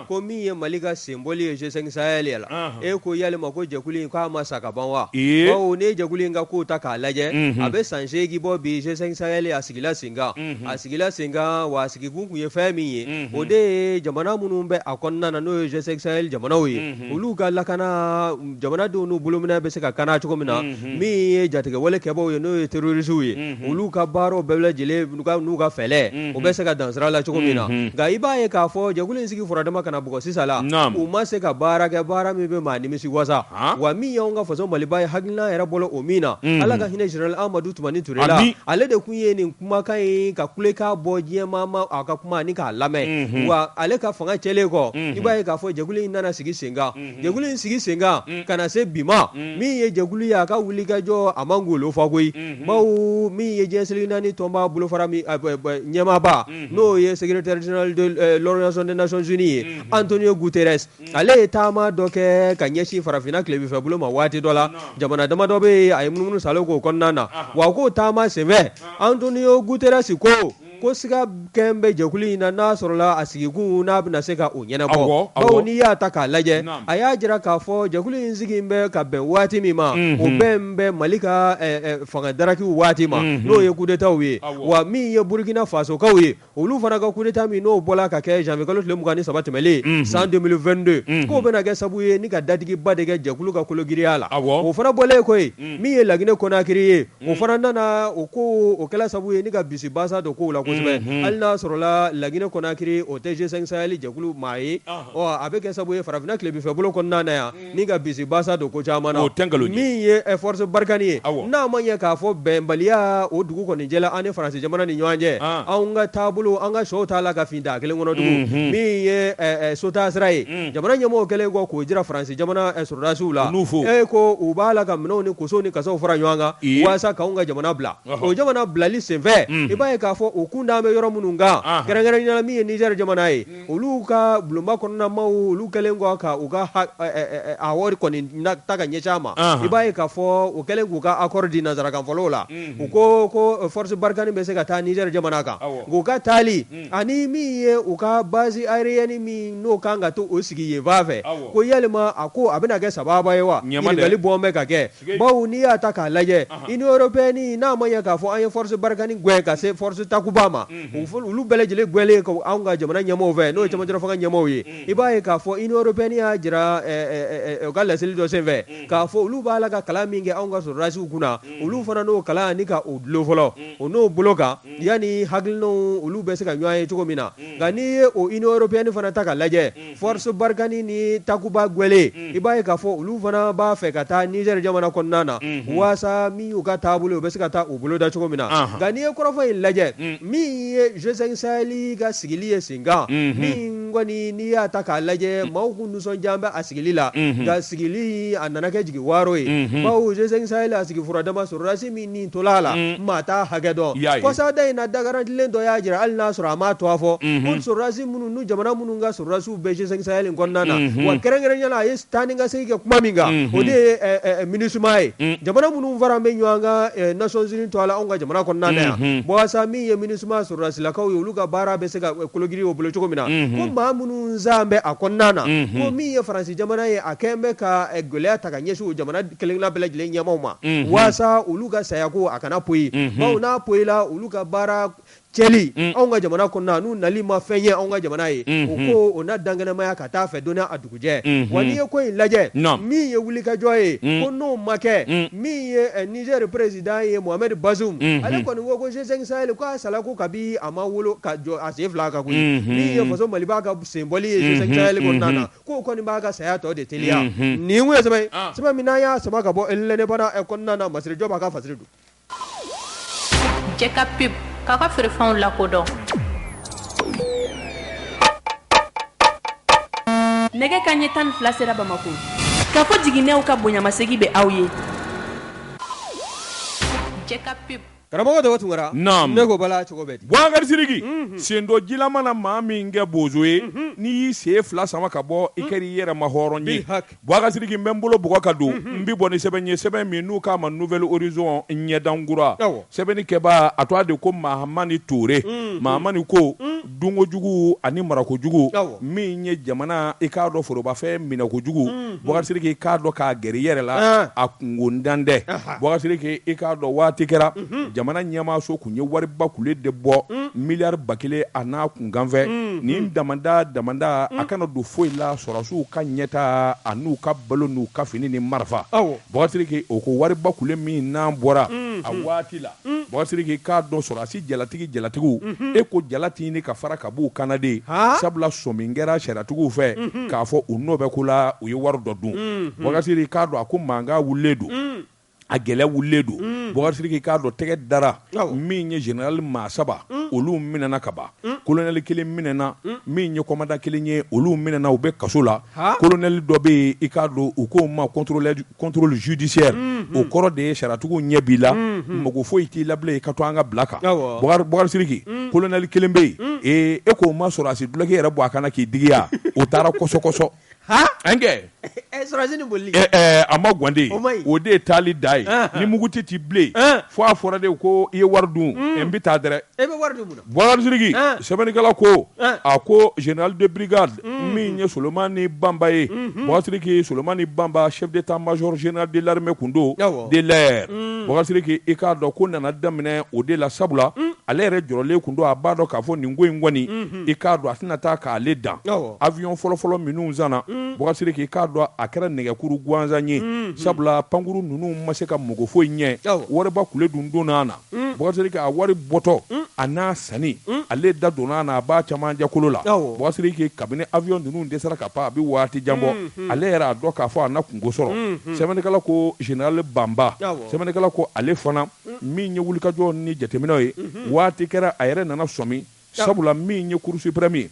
ko min ye Mali ka symbole ye G5 Sahel la e ko yalima ko jɛkulu in k'a ma sa ka ban wa bawo ne jɛkulu in ka kow ta k'a lajɛ a bɛ san 8 bɔ bi G5 Sahel a sigila sen kan wa a sigikun kun ye fɛn min ye o de ye jamana minnu bɛ a kɔnɔna na n'o ye G5 Sahel jamanaw ye olu ka lakana jamanadenw n'u bolominɛ bɛ se ka kana cogo min na min ye jatigɛwale kɛbaaw ye n'o ye terrorisiw ye olu ka baaraw bɛɛ lajɛlen n'u ka fɛlɛ o bɛ se ka dansira la cogo min na nka i b'a ye k'a fɔ jɛkulu in sigi furadama kana bugɔ sisan la u ma se ka baara kɛ baara min bɛ maa nimisi wasa wa min y'anw ka faso Maliba ye hakilina yɛrɛ bɔra o min na Ala ka hinɛ Général Amadu Tumani Ture ale de kun ye nin kumakan in ka kulekan bɔ diɲɛmaa a ka kuma ni k'a lamɛn wa ale ka fanga cɛlen kɔ i b'a ye k'a fɔ jɛkulu in nana sigi sen kan jɛkulu in sigi sen kan ka na se bi ma min ye jɛkulu ye a ka wulikajɔ a man golo fa koyi bawo min ye diɲɛ seligi naani tɔnba bolofara min ɲɛmaaba n'o ye secrétaire général de l'Organisation des Nations Unies ye Antonio Guterres ale ye taama dɔ kɛ ka ɲɛsin farafinna tilebinfɛ bolo ma waati dɔ la jamana dama dɔ bɛ yen a ye munumunu salo k'o kɔnɔna na wa k'o taama senfɛ Antonio Guterres ko siga kɛn bɛ jɛkulu in na n'a sɔrɔla a sigikun n'a bɛna se ka o ɲɛnabɔ bawo n'i y'a ta k'a lajɛ a y'a jira k'a fɔ jɛkulu in sigi bɛ ka bɛn waati min ma o bɛn bɛ Mali ka fanga darakiw waati ma n'o ye coup d'état ye wa min ye Burkina Fasokaw ye olu fana ka coup d'état min n'o bɔla ka kɛ janvier kalo tile 23 tɛmɛlen san 2022 k'o bɛna kɛ sabu ye ni ka datigiba de kɛ jɛkulu ka kologiriya la o fana bɔlen koyi min ye Laginɛ Conakry ye o fana nana o ko o kɛla sabu ye ni ka bisi basa dɔ k'o la kosɛbɛ hali n'a sɔrɔla Laginɛ Conakry o tɛ G5 Sahel jɛkulu maa ye a bɛ kɛ sababu ye farafinna tilebinfɛ bolo kɔnɔna na yan ni ka bisi basa don ko caman na min ye force Barkhane ye n'a ma ɲɛ k'a fɔ bɛnbaliya o dugu kɔni jɛla an ni Faransi jamana ni ɲɔgɔn cɛ anw ka taabolo an ka sɛw t'a la ka fin da kelen kɔnɔ tugun min ye sota sira ye jamana ɲɛmɔgɔw kɛlen kɔ k'o jira Faransi jamana sɔrɔdasiw la ko u b'a la ka minɛnw ni kosow ni kasaw fara ɲɔgɔn kan walasa k'anw ka jamana bila o jamana bilali senfɛ i b'a ye k'a fɔ o kun d'an bɛ yɔrɔ minnu kan kɛrɛnkɛrɛnnenya min ye Niger jamana ye olu ka bulonba kɔnɔna maaw olu kɛlen kɔ ka u ka award kɔni ta ka ɲɛsin a ma i b'a ye k'a fɔ u kɛlen k'u ka accord di nanzarakan fɔlɔw la u ko force Barkhane bɛ se ka taa Niger jamana kan k'u ka taali ani min ye u ka base aérienne min n'o kan ka to o sigi yen fan fɛ ko yalima a ko a bɛna kɛ sababa ye wa ɲininkali bɔn bɛ ka kɛ bawo n'i y'a ta k'a lajɛ Union européenne n'a ma ɲɛ k'a fɔ an ye force Barkhane gɛn ka se force Takuba ma olu bɛɛ lajɛlen gwɛlen ko anw ka jamana ɲɛmɔgɔw fɛ n'o ye cɛmancɛ fanga ɲɛmɔgɔw ye i b'a ye k'a fɔ Union européenne y'a jira u ka laseli dɔ senfɛ k'a fɔ olu b'a la ka kalan min kɛ anw ka sɔrɔdasiw kunna olu fana n'o kalan ni ka o dulon fɔlɔ o n'o bolo kan yanni hakilinaw olu bɛ se ka ɲɔgɔn ye cogo min na nka n'i ye o Union européenne fana ta ka lajɛ force Barkhane ni Takuba gwɛlen i b'a ye k'a fɔ olu fana b'a fɛ ka taa Niger jamana kɔnɔna na waasa min y'u ka taabolo u bɛ se ka taa u bolo da cogo min na nka n'i ye kɔrɔfɔ in lajɛ min ye G5 Sahel ka sigili ye sen kan min kɔni n'i y'a ta k'a lajɛ maaw kun nisɔndiya bɛ a sigili la nka sigili a nana kɛ jigi waaro ye bawo G5 Sahel a sigi furadama sɔrɔdasi min nin tola a la maa t'a hakɛ dɔn kɔsada in na dagarantilen dɔ y'a jira hali n'a sɔrɔ a m'a to a fɔ ko sɔrɔdasi minnu nu jamana minnu ka sɔrɔdasiw bɛ G5 Sahel kɔnɔna na wa kɛrɛnkɛrɛnnenya la a ye taa ni ka segin kɛ kuma min kan o de ye MINUSMA ye jamana minnu fara bɛ ɲɔgɔn kan Nations Unies to a la anw ka jamana kɔnɔna na yan walasa min ye MINUSMA sɔrɔdasilakaw ye olu ka baara bɛ se ka kologiri o bolo cogo min na ko maa minnu zan bɛ a kɔnɔna na ko min ye Faransi jamana ye a kɛn bɛ ka gɛlɛya ta ka ɲɛsin o jamana kelen-kelenna bɛɛ lajɛlen ɲɛmaaw ma walasa olu ka saya ko a kana poyi bawo n'a poyila olu ka baara cɛli anw ka jamana kɔnɔna n'u nali ma fɛn ye anw ka jamana ye o ko o na dangɛnɛmaya ka taa fɛ dɔnniya a dugujɛ wa n'i ye ko in lajɛ min ye wulikajɔ ye ko n'o ma kɛ min ye Niger président ye Mohamed Bazoum ale kɔni ko G5 Sahel ko a sala ko kabi a ma wolo ka jɔ a sen fila kan koyi min ye faso Mali b'a ka senbɔli ye G5 Sahel kɔnɔna na ko kɔni b'a ka saya tɔ de teliya nin kun ye sɛbɛn min n'an y'a sama ka bɔ lɛnɛbana kɔnɔna na Masiri Jɔba ka fasiri don Jɛka pip k'a ka feerefɛnw lakodɔn nɛgɛ kanɲɛ 12 sera Bamako k'a fɔ jiginɛw ka bonyamasegi bɛ aw ye Jɛka pip karamɔgɔ Dɔgɔ Tunkara ne ko bala cogo bɛ di Boubacar Sidiki sen dɔ jila mana maa min kɛ bozo ye n'i y'i sen fila sama ka bɔ i kɛr'i yɛrɛ ma hɔrɔn ye Boubacar Sidiki n bɛ n bolo bɔgɔ ka don n bi bɔ ni sɛbɛn ye sɛbɛn min n'u k'a ma Nouvelle Horizon ɲɛdankura sɛbɛnni kɛbaa a tɔgɔ de ko Mahamani Toure Mahamani ko dunkojugu ani marakojugu min ye jamana i k'a dɔn forobafɛn minɛkojugu Boubacar Sidiki i k'a dɔn k'a gɛrɛ i yɛrɛ la a kungondan dɛ Boubacar Sidiki i k'a dɔn waati kɛra jamana ɲɛmaaso kun ye wariba kule de bɔ miliyari 1 a n'a kunkanfɛ nin damanda a kana don foyi la sɔrɔsiw ka ɲɛta a n'u ka balo n'u ka fini ni marifa Boubacar Sidiki o ko wariba kule min n'an bɔra a waati la Boubacar Sidiki k'a dɔn sɔrɔsi jalatigiw e ko jalati ni ka fara ka b'u kanade sabula sɔmin kɛra sariyatigiw fɛ k'a fɔ u n'o bɛ ko la u ye wari dɔ dun Boubacar Sidiki k'a dɔn a ko mankan wulilen don a gɛlɛ wulilen don Boubacar Sidiki k'a dɔn tɛgɛ dara min ye général maa 3 olu minɛna ka ban colonel 1 minɛna min ye commandant 1 ye olu minɛna u bɛ kaso la colonel dɔ bɛ yen i k'a dɔn u k'o ma contrôle judiciaire o kɔrɔ de ye sariyatigiw ɲɛ b'i la mɔgɔ foyi t'i labila i ka to an ka bila kan Boubacar Sidiki colonel 1 bɛ yen e k'o ma sɔrɔdasi dulɔki yɛrɛ bɔ a kana k'i digiya o taara kɔsɔkɔsɔ Enkɛ sɔrɔdasi boli a ma gwande o de ye taali da ye ni muguti t'i bilen fo a fɔra de ko i ye wari dun n bɛ taa dɛrɛ e bɛ wari dun mun na Boubacar Sidiki sɛbɛnnikɛla ko a ko général de brigade min ye Solomani Bamba ye Boubacar Sidiki Solomani Bamba chef d'état-major général de l'armée kun don de l'air Boubacar Sidiki i k'a dɔn ko nana daminɛ o de la sabula ale yɛrɛ jɔrɔlen kun don a b'a dɔn k'a fɔ nin ko in kɔni i k'a dɔn a tɛna taa k'ale dan avion fɔlɔfɔlɔ minnu sanna Boubacar Sidiki k'a dɔn a kɛra nɛgɛkuru gansan ye sabula pankuru ninnu ma se ka mɔgɔ foyi ɲɛ wariba kule dun donna na Bɔgasiri ke a wari bɔtɔ a n'a sanni ale da donna n'a b'a caman jakolo la Bɔgasiri ke kabini avion ninnu dɛsɛra ka pan a bɛ waati jan bɔ ale yɛrɛ a dɔn k'a fɔ a na kungo sɔrɔ sɛbɛnnikɛla ko général Bamba sɛbɛnnikɛla ko ale fana min ye wulikajɔ ni jateminɛw ye waati kɛra a yɛrɛ nana sɔmi sabula min ye Cour suprême ye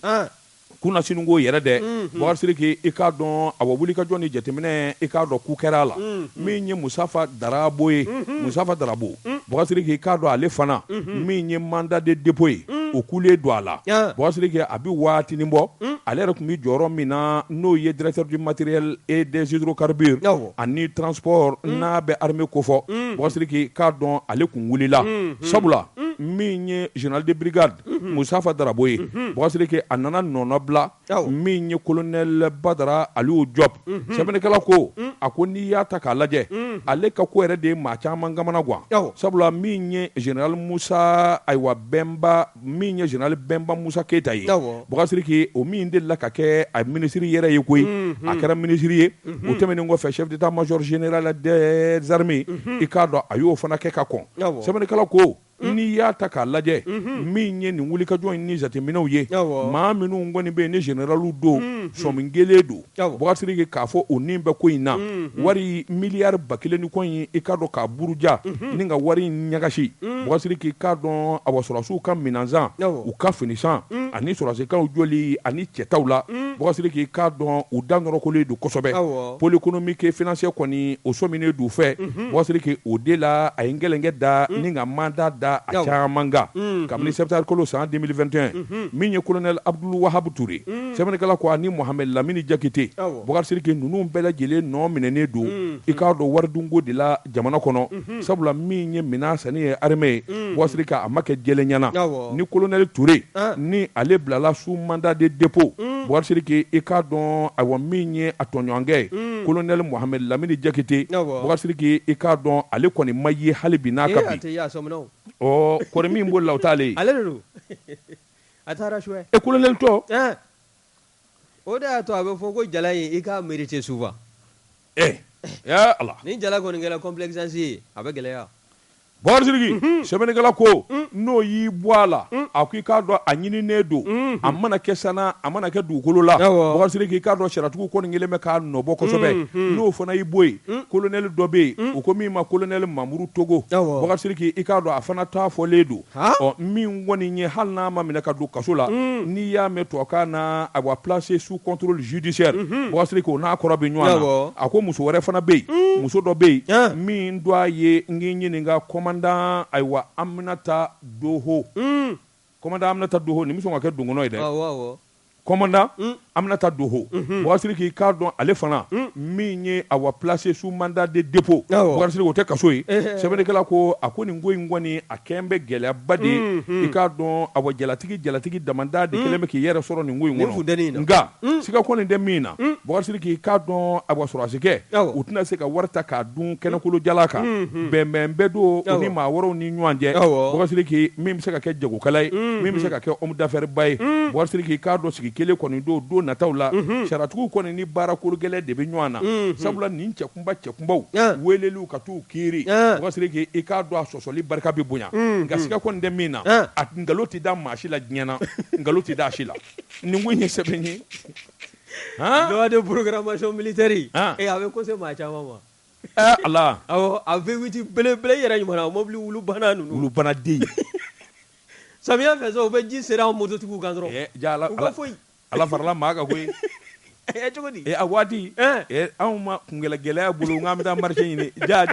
kuna sinungo yɛrɛ dɛ Bɔgasiri ke i k'a dɔn a wulikajɔ ni jateminɛ i k'a dɔn ku kɛra a la min ye Musafa Darabo ye Musafa Darabo Bɔgasiri ke i k'a dɔn ale fana min ye mandat de dépôt ye o kulen don a la Bɔgasiri ke a bɛ waatinin bɔ ale yɛrɛ tun bɛ jɔyɔrɔ min na n'o ye directeur du matériel et des hydrocarbures ani transport n'a bɛ armée kofɔ Bɔgasiri ke i k'a dɔn ale tun wulila sabula min ye général de brigade Musafa Darabo ye Bɔgasiri ke a nana nɔnɔ bila min ye colonel Badara Aliyu Diop sɛbɛnnikɛla ko a ko n'i y'a ta k'a lajɛ ale ka ko yɛrɛ de ye maa caman kamana gan sabula min ye général Musa ayiwa Bɛnba min ye général Bɛnba Musa Keyita ye Bɔgasiri ke o min delila ka kɛ a minisiri yɛrɛ ye koyi a kɛra minisiri ye o tɛmɛnen kɔfɛ chef d'état major général des armées i k'a dɔn a y'o fana kɛ ka kɔn sɛbɛnnikɛla ko n'i y'a ta k'a lajɛ min ye nin wulikajɔ in ni jateminɛw ye maa minnu kɔni bɛ yen ni généraliw don sɔmi kelen don Bɔgasiri ke k'a fɔ o nin bɛ ko in na wari miliyari 1,000 ni kɔ in i k'a dɔn k'a buruja ni ka wari in ɲagasi Bɔgasiri ke k'a dɔn a sɔrɔsiw ka minansan u ka finisan ani sɔrɔsikaw joli ani cɛtaw la Bɔgasiri ke k'a dɔn u da nɔrɔkolen don kosɛbɛ pôle économique et financier kɔni o sɔminen d'u fɛ Bɔgasiri ke o de la a ye n gɛlɛnkɛ da ni ka mandat da a caman kan kabini septembre kalo san 2021 min ye colonel Abdul Wahab Touré sɛbɛnnikɛla ko ani Mohamed Lamini Jakite Bɔgasiri ke ninnu bɛɛ lajɛlen nɔ minɛnen don i k'a dɔn waridunko de la jamana kɔnɔ sabula min ye minan sanni ye armée ye Bɔgasiri ke a ma kɛ jɛlen ɲɛna ni colonel Touré ni ale bilala sous mandat de dépôt Bɔgasiri ke i k'a dɔn ayiwa min ye a tɔɲɔgɔnkɛ ye colonel Mohamed Lamini Jakite Bɔgasiri ke i k'a dɔn ale kɔni ma ye hali bi n'a ka bi kɔri min b'o la o t'ale ye ale de don a taara suwɛ colonel tɔ o de y'a to a bɛ fɔ ko jala in i k'a mérité souvent ya Allah ni jala kɔni kɛra complexance ye a bɛ gɛlɛya Bɔgasiri sɛbɛnnikɛla ko n'o y'i bɔ a la a ko i k'a dɔn a ɲininen don a mana kɛ sana a mana kɛ dugukolo la Bɔgasiri k'i k'a dɔn sariyatigiw kɔni kelen bɛ k'a nɔbɔ kosɛbɛ n'o fana y'i bɔ yen colonel dɔ bɛ yen o ko min ma colonel Mamuru Togo Bɔgasiri k'i k'a dɔn a fana ta fɔlen don min kɔni ye hali n'a ma minɛ ka don kaso la n'i y'a mɛn tubabukan na a bɛ placé sous contrôle judiciaire Bɔgasiri k'o n'a kɔrɔ bɛ ɲɔgɔn na a ko muso wɛrɛ fana bɛ yen muso dɔ bɛ yen min dɔ a ye n k'i ɲininka commandant ayiwa Aminata Doho commandant Aminata Doho ni muso ka kɛ dongono ye dɛ commandant Aminata Doho Bɔgasiri k'i k'a dɔn ale fana min ye awa placé sous mandat de dépôt Bɔgasiri o tɛ kaso ye sɛbɛnnikɛla ko a ko nin ko in kɔni a kɛn bɛ gɛlɛyaba de ye i k'a dɔn awa jalatigi damanda de kɛlen bɛ k'i yɛrɛ sɔrɔ nin ko in kɔnɔ nka siga kɔni tɛ min na Bɔgasiri k'i k'a dɔn awa sɔrɔsikɛ u tɛna se ka wari ta k'a dun kɛnɛkolo jala kan bɛnbɛn bɛ don u ni maa wɛrɛw ni ɲɔgɔn cɛ Bɔgasiri k'i min bɛ se ka kɛ jagokɛla ye min bɛ se ka kɛ homme d'affaires ba ye Bɔgasiri k'i k'a dɔn sigi kelen kɔni don nataw la sariyatigiw kɔni ni baarakolo gɛlɛn de bɛ ɲɔgɔn na sabula nin cɛkunbaw weleliw ka t'u kiiri Bɔgasiri ke i k'a dɔn a sɔsɔli barika bɛ bonya nka siga kɔni tɛ min na a nkalon tɛ da maa si la diɲɛ na nkalon tɛ da a si la nin ko in ye sɛbɛn ye loi de programmation militaire a bɛ conseil maa caman ma Allah awɔ a V8 belebele yɛrɛ ɲuman mobili wulu bana ninnu wulu bana den samiya fɛ so u bɛ ji seri an mototigiw kan dɔrɔn u ka foyi Ala farala maa kan koyi cogo di a waati anw ma kungɛlɛ gɛlɛya bolo nk'an bɛ taa marché ɲini ja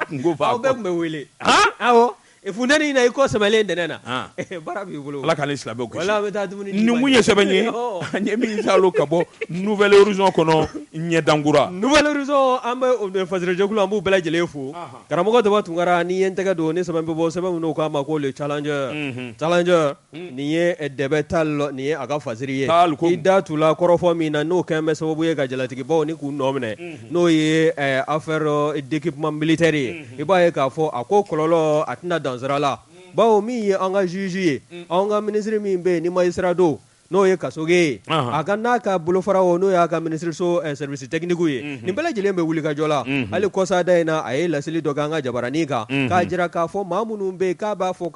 kungo fa aw bɛɛ tun bɛ wele awɔ funteni in na i kɔ sɛbɛlen ntɛnɛn na baara b'i bolo Ala k'ale silamɛw kisi wala an bɛ taa dumuni nin kun ye sɛbɛn ye an ye min salo ka bɔ nouvelle horizon kɔnɔ ɲɛdankura nouvelle horizon an bɛ fasɛrɛjɛkulu an b'u bɛɛ lajɛlen fo karamɔgɔ Daba Tunkara ni ye n tɛgɛ don ni sɛbɛn bɛ bɔ sɛbɛn minnu k'a ma ko le challenger nin ye Dɛbɛ Tal nin ye a ka fasiri ye i da tula kɔrɔfɔ min na n'o kɛn bɛ sababu ye ka jalatigibaw ni k'u nɔ minɛ n'o ye affaire d'équipement militaire ye i b'a ye k'a fɔ a ko kɔlɔlɔ a tɛna dan sira la bawo min ye an ka juge ye an ka ministre min bɛ yen ni magistrat don n'o ye kasoge a ka n'a ka bolofara o n'o y'a ka minisiriso service technique ye nin bɛɛ lajɛlen bɛ wuli ka jɔ la hali kɔsada in na a ye laseli dɔ k'an ka jabaranin kan k'a jira k'a fɔ maa minnu bɛ yen k'a b'a fɔ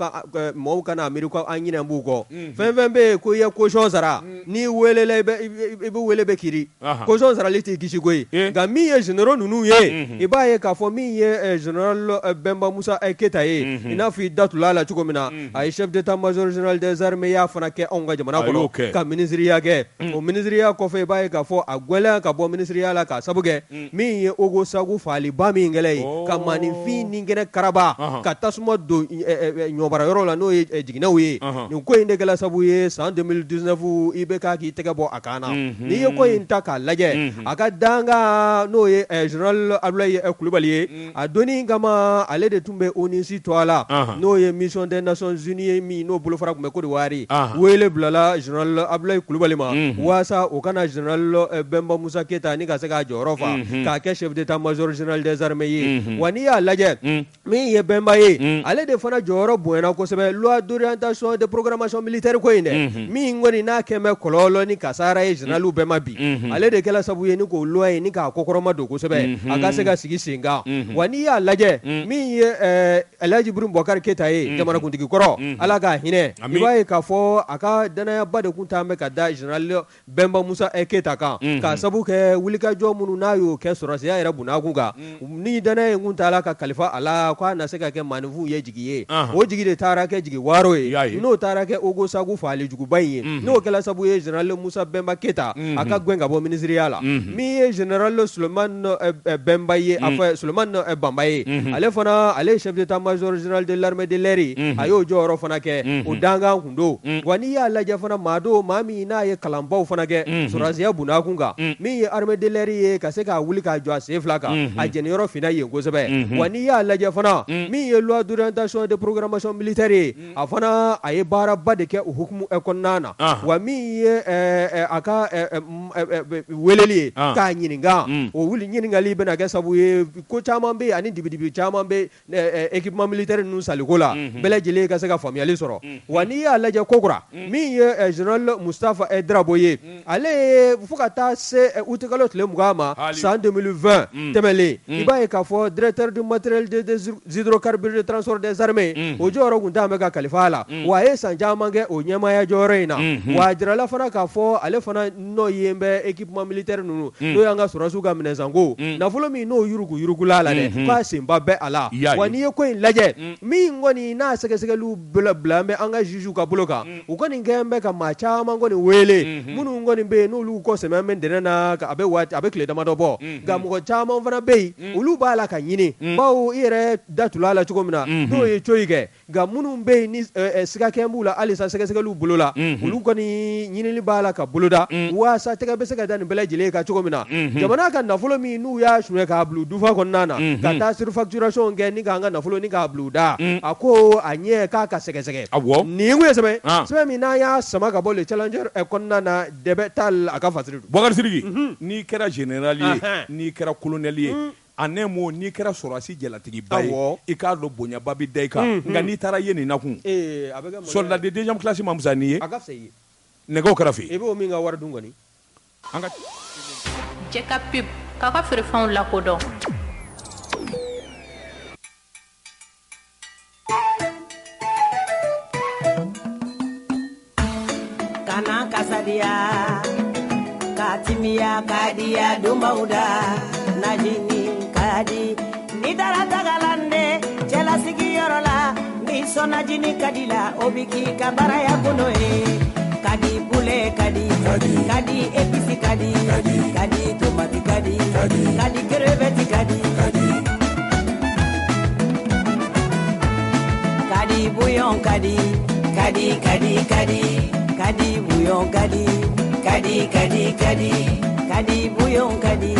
mɔgɔw kana miiri ko an ɲinɛ b'u kɔ fɛn fɛn bɛ yen ko i ye caution sara n'i welela i bɛ wele bɛ kiri caution sarali t'i kisi ko ye nka min ye généraux ninnu ye i b'a ye k'a fɔ min ye général Bemba Musa Keta ye i n'a fɔ i da tul'a la cogo min na a ye chef d'état major général des armées y'a fana kɛ anw ka jamana kɔnɔ ka ministériya kɛ o ministériya kɔfɛ i b'a ye k'a fɔ a gwɛlɛya ka bɔ ministériya la k'a sabu kɛ min ye Ogo Sagu faaliba min kɛlɛ ye ka maaninfin ni kɛnɛ karaba ka tasuma don ɲɔbara yɔrɔ la n'o ye jiginɛw ye nin ko in de kɛla sabu ye san 2019 i bɛ k'a k'i tɛgɛ bɔ a kan na n'i ye ko in ta k'a lajɛ a ka danga n'o ye général Abdoulaye Kulibali ye a donni kama ale de tun bɛ ONUS to a la n'o ye mission des Nations Unies ye min n'o bolofara tun bɛ Côte d'Ivoire wele bilala général Abdoulaye Kulibali ma waasa o kana général Bemba Musa Keta ni ka se k'a jɔyɔrɔ fa k'a kɛ chef d'état major général des armées ye wa n'i y'a lajɛ min ye Bemba ye ale de fana jɔyɔrɔ bonyana kosɛbɛ loi d'orientation de programmation militaire ko in dɛ min kɔni n'a kɛn bɛ kɔlɔlɔ ni kasara ye généraliw bɛɛ ma bi ale de kɛla sabu ye ni k'o loi ye ni k'a kokɔrɔma don kosɛbɛ a ka se ka sigi sen kan wa n'i y'a lajɛ min ye Elhaji Ibrahim Boubacar Keita ye jamanakuntigi kɔrɔ ala k'a hinɛ i b'a ye k'a fɔ a ka danayaba de kun t'an bɛ ka da général Bemba Musa Keita kan k'a sabu kɛ wulikajɔ minnu n'a y'o kɛ sɔrɔsiya yɛrɛ bunna kun kan ni danaya in kun t'a la ka kalifa a la k'a na se ka kɛ maaninfinw ye jigi ye o jigi de taara kɛ jigi waaro ye n'o taara kɛ Ogo Sagu faalijuguba in ye n'o kɛla sabu ye général Musa Bemba Keita a ka gɛn ka bɔ ministériya la min ye général Suleiman Bemba ye a fɔ Suleiman Bamba ye ale fana ale ye chef d'état major général de l'armée de l'air a y'o jɔyɔrɔ fana kɛ o dangan kun don wa n'i y'a lajɛ fana maa min n'a ye kalanbaw fana kɛ sɔrɔsiya bunna kun kan min ye armée de l'air ye ka se k'a wuli k'a jɔ a sen fila kan a jɛniyɔrɔ finna yen kosɛbɛ wa n'i y'a lajɛ fana min ye loi d'orientation de programmation militaire ye a fana a ye baaraba de kɛ o hukumu kɔnɔna na wa min ye a ka weleli ye k'a ɲininka o ɲininkali bɛna kɛ sabu ye ko caman bɛ yen ani dibidibi caman bɛ équipement militaire ninnu saliko la bɛɛ lajɛlen ka se ka faamuyali sɔrɔ wa n'i y'a lajɛ kokura min ye général Mustafa Drabo ye ale ye fo ka taa se août kalo tile 20 ma san 2020 tɛmɛlen i b'a ye k'a fɔ directeur du matériel des hydrocarbures de transport des armées o jɔyɔrɔ kun t'an bɛ ka kalifa a la wa a ye san caman kɛ o ɲɛmaaya jɔyɔrɔ in na wa a jirala fana k'a fɔ ale fana n'o ye bɛ équipement militaire ninnu n'o y'an ka sɔrɔsiw ka minɛnsanko nafolo min n'o yuruguyurugula la dɛ k'a senba bɛ a la wa n'i ye ko in lajɛ min kɔni n'a sɛgɛsɛgɛliw bila bɛ an ka juges ka bolo kan u kɔni kɛn bɛ ka maa caman kɔni wele minnu kɔni bɛ yen n'olu kɔ sɛmɛ bɛ dɛnɛn na a bɛ tile damadɔ bɔ nka mɔgɔ caman fana bɛ yen olu b'a la ka ɲini bawo i yɛrɛ da tul'a la cogo min na n'o ye coyi kɛ nka minnu bɛ yen ni siga kɛn b'u la halisa sɛgɛsɛgɛliw bolo la olu kɔni ɲinili b'a la ka boloda waasa tɛgɛ bɛ se ka da nin bɛɛ lajɛlen kan cogo min na jamana ka nafolo min n'u y'a suɲɛ k'a bila dufa kɔnɔna na ka taa surfacturation kɛ ni k'an ka nafolo ni k'a bila u da a ko a ɲɛ k'a ka sɛgɛsɛgɛ nin kun ye sɛbɛn min n'an y'a sama ka bɔ le challenger kɔnɔna na dɛbɛ t'a la a ka fasiri don Boubacar Sidiki n'i kɛra général ye n'i kɛra colonel ye a nɛmo n'i kɛra sɔrɔsi jalatigiba ye i k'a dɔn bonyaba bɛ da i kan nka n'i taara ye nin na kun soldat de deuxième classe ma fisa n'i ye a ka fisa i ye nɛgɛw kɛra fɛ i b'o min ka wari dun kɔni Jɛ ka pub k'aw ka feerefɛnw lakodɔn. Kana kasadia katimia kadia dumbauda najini kadi nidara tagalande chela sigiyorola misona jini kadila obiki kabara ya kunoe kadi bule kadi episi kadi tomati kadi crevette kadi bouillon kadi bouillon kadi bouillon kadi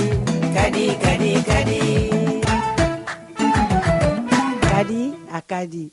akadi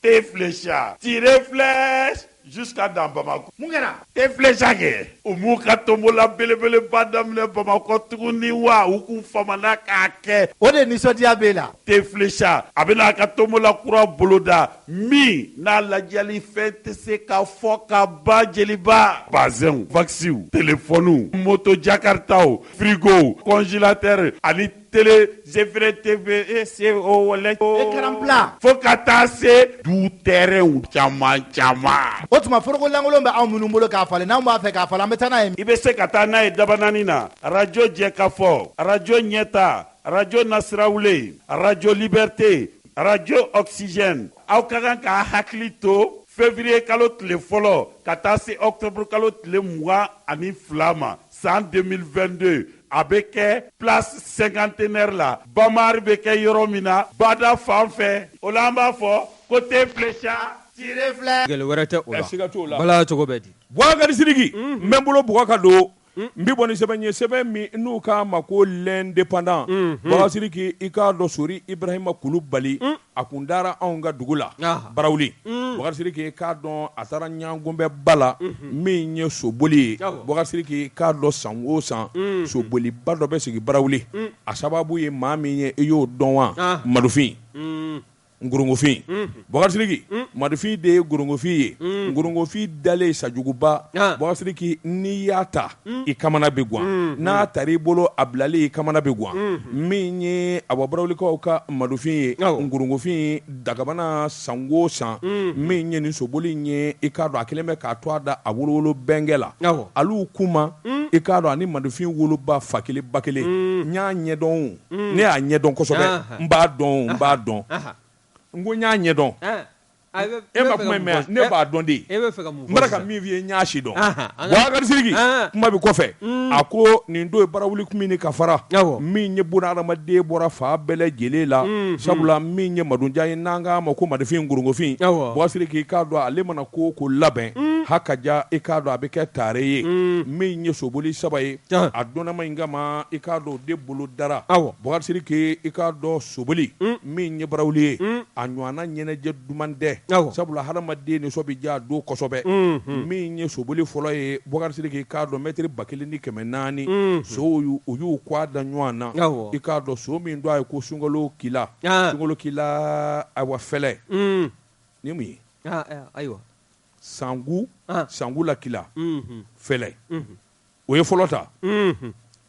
Tes fléchards, tirez flèche jusqu'à dans Bamako. Mun kɛra? Teflecha kɛ. U m'u ka tombola belebeleba daminɛ Bamako tuguni wa u k'u famana k'a kɛ. O de nisɔndiya b'e la. Teflecha a bɛna a ka tombola kura boloda min n'a lajɛli fɛn tɛ se ka fɔ ka ban jeliba. Bazɛnw, vaccins, téléphone, moto jakartaw, frigo, congélateur ani télé, GFR TV, CO, wala écran plat. Fo ka taa se du terrain caman caman. O tuma foroko lankolon bɛ anw minnu bolo k'a falen n'anw b'a fɛ k'a falen an bɛ taa n'a ye. I bɛ se ka taa n'a ye Dabanani na radio Jɛkafɔ, radio Ɲɛta, radio Nasirawule, radio Liberté, radio Oxygène. Aw ka kan k'a hakili to février kalo tile fɔlɔ ka taa se octobre kalo tile 22 ma san 2022. A bɛ kɛ place cinquantenaire la Bamari bɛ kɛ yɔrɔ min na Bada fan fɛ o la an b'a fɔ ko Teflecha tire filɛ. Gɛlɛ wɛrɛ tɛ o la. Siga t'o la. Bala cogo bɛ di. Boubacar Sidiki n bɛ n bolo bɔgɔ ka don n bɛ bɔ ni sɛbɛn ye sɛbɛn min n'u k'a ma ko l'indépendant Boubacar Sidiki i k'a dɔn Sori Ibrahima Kulubali a kun dara anw ka dugu la Barawuli Boubacar Sidiki k'a dɔn a taara ɲangonbɛ ba la min ye soboli ye Boubacar Sidiki k'a dɔn san o san soboliba dɔ bɛ sigi Barawuli a sababu ye maa min ye i y'o dɔn wa Madufin Ngorongofin Boubacar Sidiki Madufin de ye Ngorongofin ye Ngorongofin dalen Sajuguba Boubacar Sidiki n'i y'a ta i kamana bɛ guwan n'a tar'i bolo a bilali i kamana bɛ guwan min ye Awa Barawulikaw ka Madufin ye Ngorongofin dagabana san o san min ye nin soboli in ye i k'a dɔn a kelen bɛ k'a to a da a wolowolo bɛnkɛ la alu kuma i k'a dɔn ani Madufin woloba fa kelen ba kelen n y'a ɲɛdɔn ne y'a ɲɛdɔn kosɛbɛ n b'a dɔn n ko n y'a ɲɛdɔn e ma kuma in mɛn ne b'a dɔn de n bɛra ka min f'i ye n y'a si dɔn Boubacar Sidiki kuma bɛ kɔfɛ a ko nin don ye Barawuli kun min ka fara min ye buna adamaden bɔra fa bɛɛ lajɛlen la sabula min ye Madunjan ye n'an k'a ma ko Madufin Ngorongofin Boubacar Sidiki k'a dɔn ale mana ko labɛn hakaja i k'a dɔn a bɛ kɛ tare ye min ye soboli saba ye a dɔnnama in kama i k'a dɔn o de bolo dara Boubacar Sidiki i k'a dɔn soboli min ye Barawuli ye a ɲɔgɔnna ɲɛnajɛ duman tɛ sabula hadamaden nisɔn bɛ diya a don kosɛbɛ min ye soboli fɔlɔ ye Boubacar Sidiki k'a dɔn mɛtiri 1400 sow u y'u kɔ a da ɲɔgɔn na i k'a dɔn so min don a ye ko Sunkalo Kila awa fɛlɛ ni mun ye ayiwa sangu la Kila fɛlɛ o ye fɔlɔ ta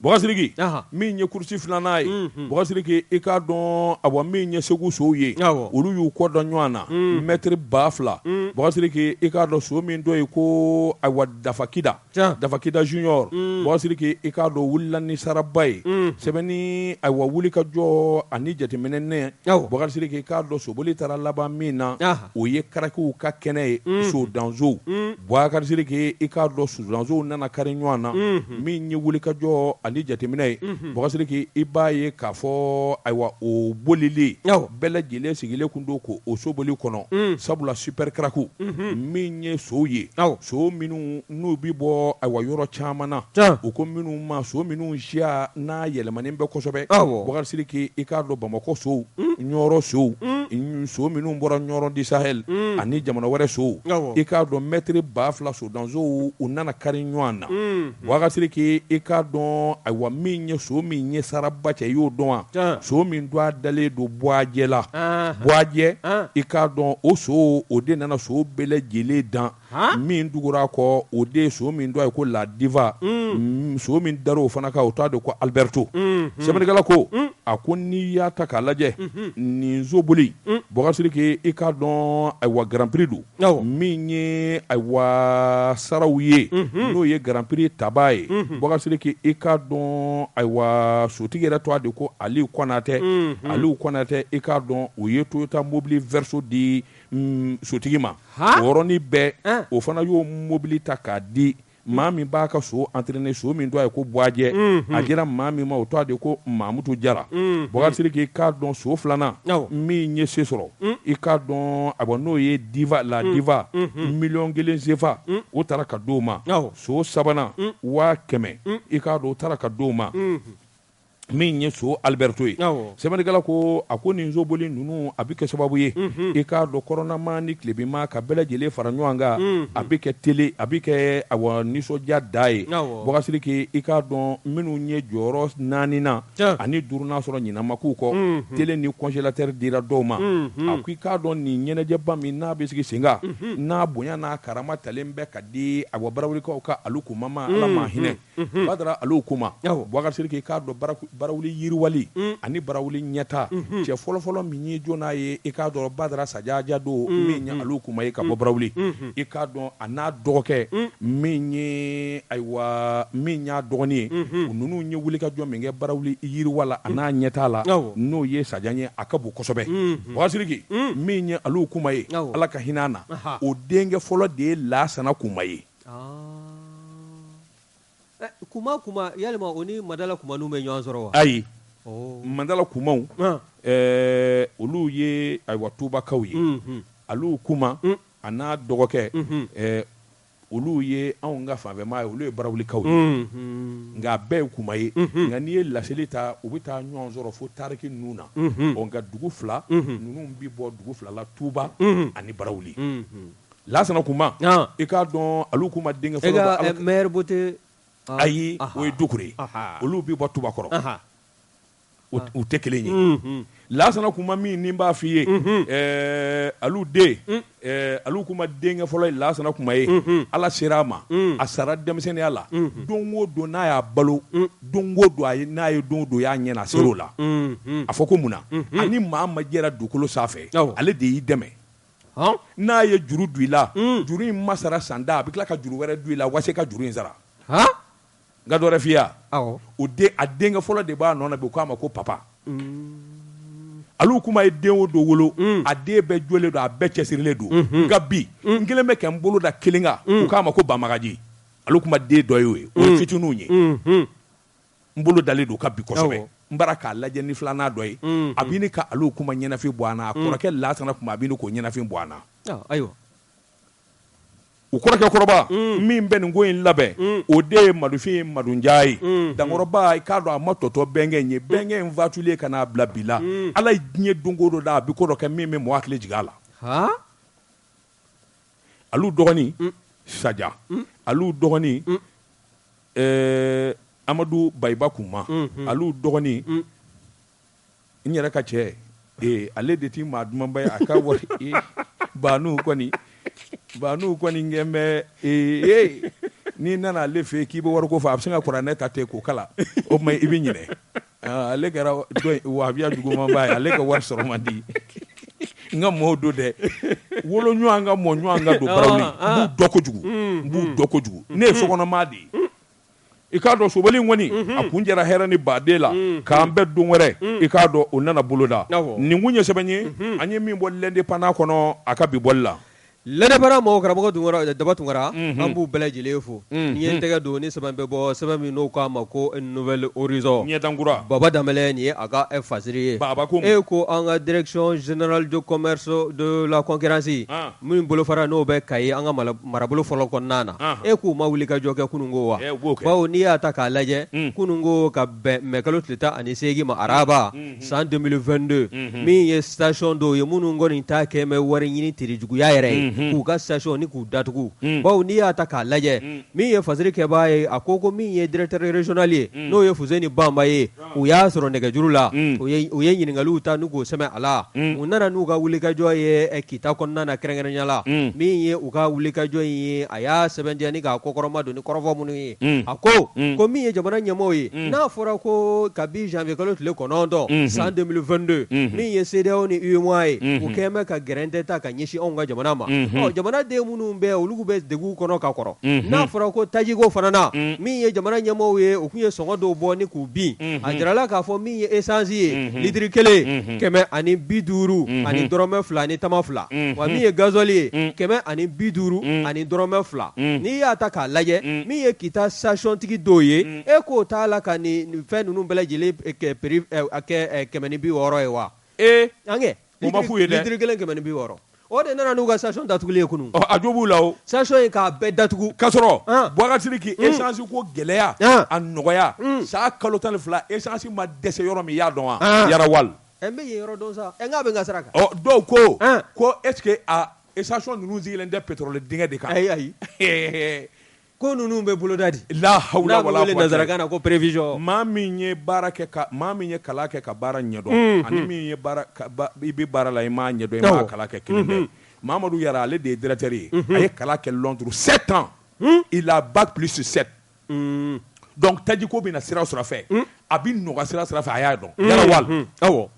Boubacar Sidiki min ye kurusi filanan ye Boubacar Sidiki i k'a dɔn awa min ye Segu sow ye olu y'u kɔ da ɲɔgɔn na mɛtiri 2000 Boubacar Sidiki i k'a dɔn so min dɔ ye ko awa Dafakida junior Boubacar Sidiki i k'a dɔn wulila ni saraba ye sɛbɛnni awa wuli ka jɔ ani jateminɛ nɛ Boubacar Sidiki i k'a dɔn soboli taara laban min na o ye karakiw ka kɛnɛ ye sodanzow Boubacar Sidiki i k'a dɔn sodanzow nana kari ɲɔgɔn na min ye wuli ka jɔ ani jateminɛ ye Boubacar Sidiki i b'a ye k'a fɔ ayiwa o bolili bɛɛ lajɛlen sigilen kun don ko o soboli kɔnɔ sabula super karaku min ye sow ye so minnu n'u bi bɔ ayiwa yɔrɔ caman na u ko minnu ma so minnu siya n'a yɛlɛmanen bɛ kosɛbɛ Boubacar Sidiki i k'a dɔn Bamakɔ sow Ɲɔrɔ sow so minnu bɔra Ɲɔrɔ di Sahel ani jamana wɛrɛ sow i k'a dɔn mɛtiri 2000 sodanzow u nana kari ɲɔgɔn na Boubacar Sidiki i k'a dɔn ayiwa min ye so min ye saraba cɛ i y'o dɔn wa so min don a dalen don Buwajɛ la Buwajɛ i k'a dɔn o so o de nana so bɛɛ lajɛlen dan min dugura kɔ o de so min dɔ ye ko La Diva so min dar'o fana kan o t'a dɔn ko Alberto sɛbɛnnikɛla ko a ko n'i y'a ta k'a lajɛ nin soboli Boubacar Sidiki i k'a dɔn ayiwa Grand Prix don min ye ayiwa saraw ye n'o ye Grand Prix taba ye Boubacar Sidiki i k'a dɔn ayiwa sotigi yɛrɛ tɔgɔ de ko Aliou Konatɛ i k'a dɔn o ye Toyota mobili Verso di sotigi ma o yɔrɔnin bɛɛ o fana y'o mobili ta k'a di maa min b'a ka so entraîné so min dɔ ye ko Buwajɛ a dira maa min ma o tɔgɔ de ko Mamutu Jara Boubacar Sidiki i k'a dɔn so filanan min ye se sɔrɔ i k'a dɔn ayiwa n'o ye La Diva 1,000,000 CFA o taara ka d'o ma so sabanan 100,000 i k'a dɔn o taara ka d'o ma min ye so Alberto ye sɛbɛnnikɛla ko a ko nin nzoboli ninnu a bɛ kɛ sababu ye i k'a dɔn kɔrɔnama ni tilebinma ka bɛɛ lajɛlen fara ɲɔgɔn kan a bɛ kɛ tele a bɛ kɛ nisɔndiya da ye Bɔgasiriki i k'a dɔn minnu ye jɔyɔrɔ 4 nan ani 5 nan sɔrɔ ɲinama k'u kɔ tele ni congélateur dira dɔw ma a ko i k'a dɔn nin ɲɛnajɛba min n'a bɛ sigi sen kan n'a bonya n'a karama talen bɛ ka di barawulikaw ka alu kumama Ala ma hinɛ Badara alu kuma Bɔgasiriki i k'a dɔn barawuli yiriwali ani barawuli ɲɛta cɛ fɔlɔfɔlɔ min ye jɔn'a ye i k'a dɔn Badara Sajaja don min ye alu kuma ye ka bɔ barawuli i k'a dɔn a n'a dɔgɔkɛ min y'a dɔgɔnin ye u ninnu ye wuli ka jɔ min kɛ barawuli yiriwala a n'a ɲɛta la n'o ye Sajan ye a ka bon kosɛbɛ Bɔgasiriki min ye alu kuma ye Ala ka hinɛ na o denkɛ fɔlɔ de ye Lasana kuma ye kuma yalima o ni Madala kuma n'u bɛ ɲɔgɔn sɔrɔ wa ayi Madala kumaw olu ye tubakaw ye alu kuma a n'a dɔgɔkɛ olu ye anw ka fanfɛmaa ye olu ye barawulikaw ye nka bɛɛ ye kuma ye nka n'i ye laseli ta u bɛ taa ɲɔgɔn sɔrɔ fo tariki ninnu na nka dugu 2 ninnu bɛ bɔ dugu 2 la Tuba ani barawuli Lasana kuma i k'a dɔn alu kuma denkɛ fɔlɔ maire Bote ayi o ye Dukure olu bɛ bɔ Tubakɔrɔ u tɛ kelen ye Lasana kuma min ni b'a f'i ye alu den alu kuma denkɛ fɔlɔ ye Lasana kuma ye Ala sera a ma a sara denmisɛnninya la don o don n'a y'a balo don o don n'a ye don o don y'a ɲɛna a ser'o la a fɔ ko mun na ani maa ma jɛra dugukolo sanfɛ ale de y'i dɛmɛ n'a ye juru don i la juru in ma sara san da a bɛ tila ka juru wɛrɛ don i la walasa ka juru in sara nka dɔ wɛrɛ f'i ye a denkɛ fɔlɔ de b'a nɔ na bi u k'a ma ko papa alu kuma ye den o don wolo a den bɛɛ jɔlen don a bɛɛ cɛsirilen don nka bi n kelen bɛ kɛ n bolo da kelen kan u k'a ma ko Banbagaji alu kuma den dɔ ye o ye fitininw ye n bolo dalen don ka bi kosɛbɛ n bara k'a lajɛ ni 2nan dɔ ye a b'i ni ka alu kuma ɲɛnafin bɔ an na a kɔrɔkɛ Lasana kuma a b'i ni k'o ɲɛnafin bɔ an na u kɔrɔkɛ kɔrɔba min bɛ nin ko in labɛn o de ye Madufin Madunja ye Dankɔrɔba i k'a dɔn a ma tɔtɔ bɛnkɛ in ye bɛnkɛ in fatulen ka n'a bila bi la Ala ye diɲɛ don o don da a bi ko dɔ kɛ min bɛ mɔgɔ hakili jigin a la alu dɔgɔnin Saja alu dɔgɔnin Amadu Bayiba Kuma alu dɔgɔnin n yɛrɛ ka cɛ ale de ti maa dumanba ye a ka wari Banu kɔni ngɛn bɛ n'i nana ale fɛ k'i bɛ wari ko fɔ a bɛ se ka kuranɛ ta ten k'o kala o tuma i bɛ ɲinɛ ale kɛra wahabiya jugumanba ye ale ka wari sɔrɔ man di n ka mɔɔw don dɛ wolo ɲɔgɔn ka mɔ ɲɔgɔn ka don barawuli n b'u dɔ kojugu ne ye sokɔnɔmaa de ye i k'a dɔn soboli in kɔni a kun jɛra hɛrɛ ni baden la k'an bɛɛ don wɛrɛ i k'a dɔn o nana boloda nin kun ye sɛbɛn ye an ye min bɔ l'indépendant kɔnɔ a ka bi bɔli la Ladabara mɔgɔ karamɔgɔ Daba Tunkara an b'u bɛɛ lajɛlen fo ni ye n tɛgɛ don ni sɛbɛn bɛ bɔ sɛbɛn min n'o k'a ma ko Nouvelle Horizon ɲɛdankura Baba Danbɛlɛ nin ye a ka fasiri ye e ko an ka direction générale du commerce de la concurrence min bolofara n'o bɛ Kayi an ka marabolo fɔlɔ kɔnɔna na e k'u ma wuli ka jɔ kɛ kununko wa bawo n'i y'a ta k'a lajɛ kununko ka bɛn mai kalo tile 18 ma araba san 2022 min ye station dɔw ye minnu kɔni t'a kɛ mɛ wari ɲini tirijuguya yɛrɛ ye k'u ka station ni k'u datugu bawo n'i y'a ta k'a lajɛ min ye fasiri kɛbaa ye a ko min ye directeur régional ye n'o ye Fuseni Bamba ye u y'a sɔrɔ nɛgɛjuru la u ye ɲininkaliw ta n'u k'o sɛbɛn a la u nana n'u ka wulikajɔ ye kita kɔnɔna na kɛrɛnkɛrɛnya la min ye u ka wulikajɔ ye a y'a sɛbɛntiya ni k'a kɔkɔrɔma don ni kɔrɔfɔ minnu ye a ko min ye jamana ɲɛmɔgɔw ye n'a fɔra ko kabi janvier kalo tile 9 san 2022 min ye CEDEAO ni UEMOA ye u kɛn bɛ ka gɛrɛntɛ ta ka ɲɛsin anw ka jamana ma jamana den minnu bɛ olu bɛ degun kɔnɔ ka kɔrɔ n'a fɔra ko tajiko fana na min ye jamana ɲɛmɔgɔw ye u tun ye sɔngɔ dɔw bɔ ni k'u bin a jirala k'a fɔ min ye essence ye litiri 1 150 ani dɔrɔmɛ 2 ni tama 2 wa min ye gazole ye 150 ani dɔrɔmɛ 2 n'i y'a ta k'a lajɛ min ye kita station tigi dɔw ye e k'o t'a la ka nin fɛn ninnu bɛɛ lajɛlen kɛ 160 ye wa an kɛ o ma f'u ye dɛ litiri 1 160 o de nana n'u ka station datuguli ye kunun a jo b'u la o station ye k'a bɛɛ datugu k'a sɔrɔ An. Boubacar Sidiki essence ko gɛlɛya An. a nɔgɔya saa kalo 12 essence ma dɛsɛ yɔrɔ min i y'a dɔn wa An. Yarawal n bɛ yen yɔrɔ dɔn sa n k'a bɛ n ka sira kan dɔw ko An. ko est ce que a station ninnu sigilen tɛ pétrole dingɛ de kan ayi ko ninnu bɛ boloda di la hawla n'a bɛ wala wele nanzarakan na ko prévision maa min ye kalan kɛ ka baara ɲɛdɔn ani min ye i bɛ baara la i m'a ɲɛdɔn i m'a kalan kɛ kelen dɛ Mamadou Yara ale de ye directeur ye a ye kalan kɛ Londres 7 ans il a bac plus 7 donc taji ko bɛ na sira sira fɛ a bɛ nɔgɔ sira sira fɛ a y'a dɔn Yarawal awɔ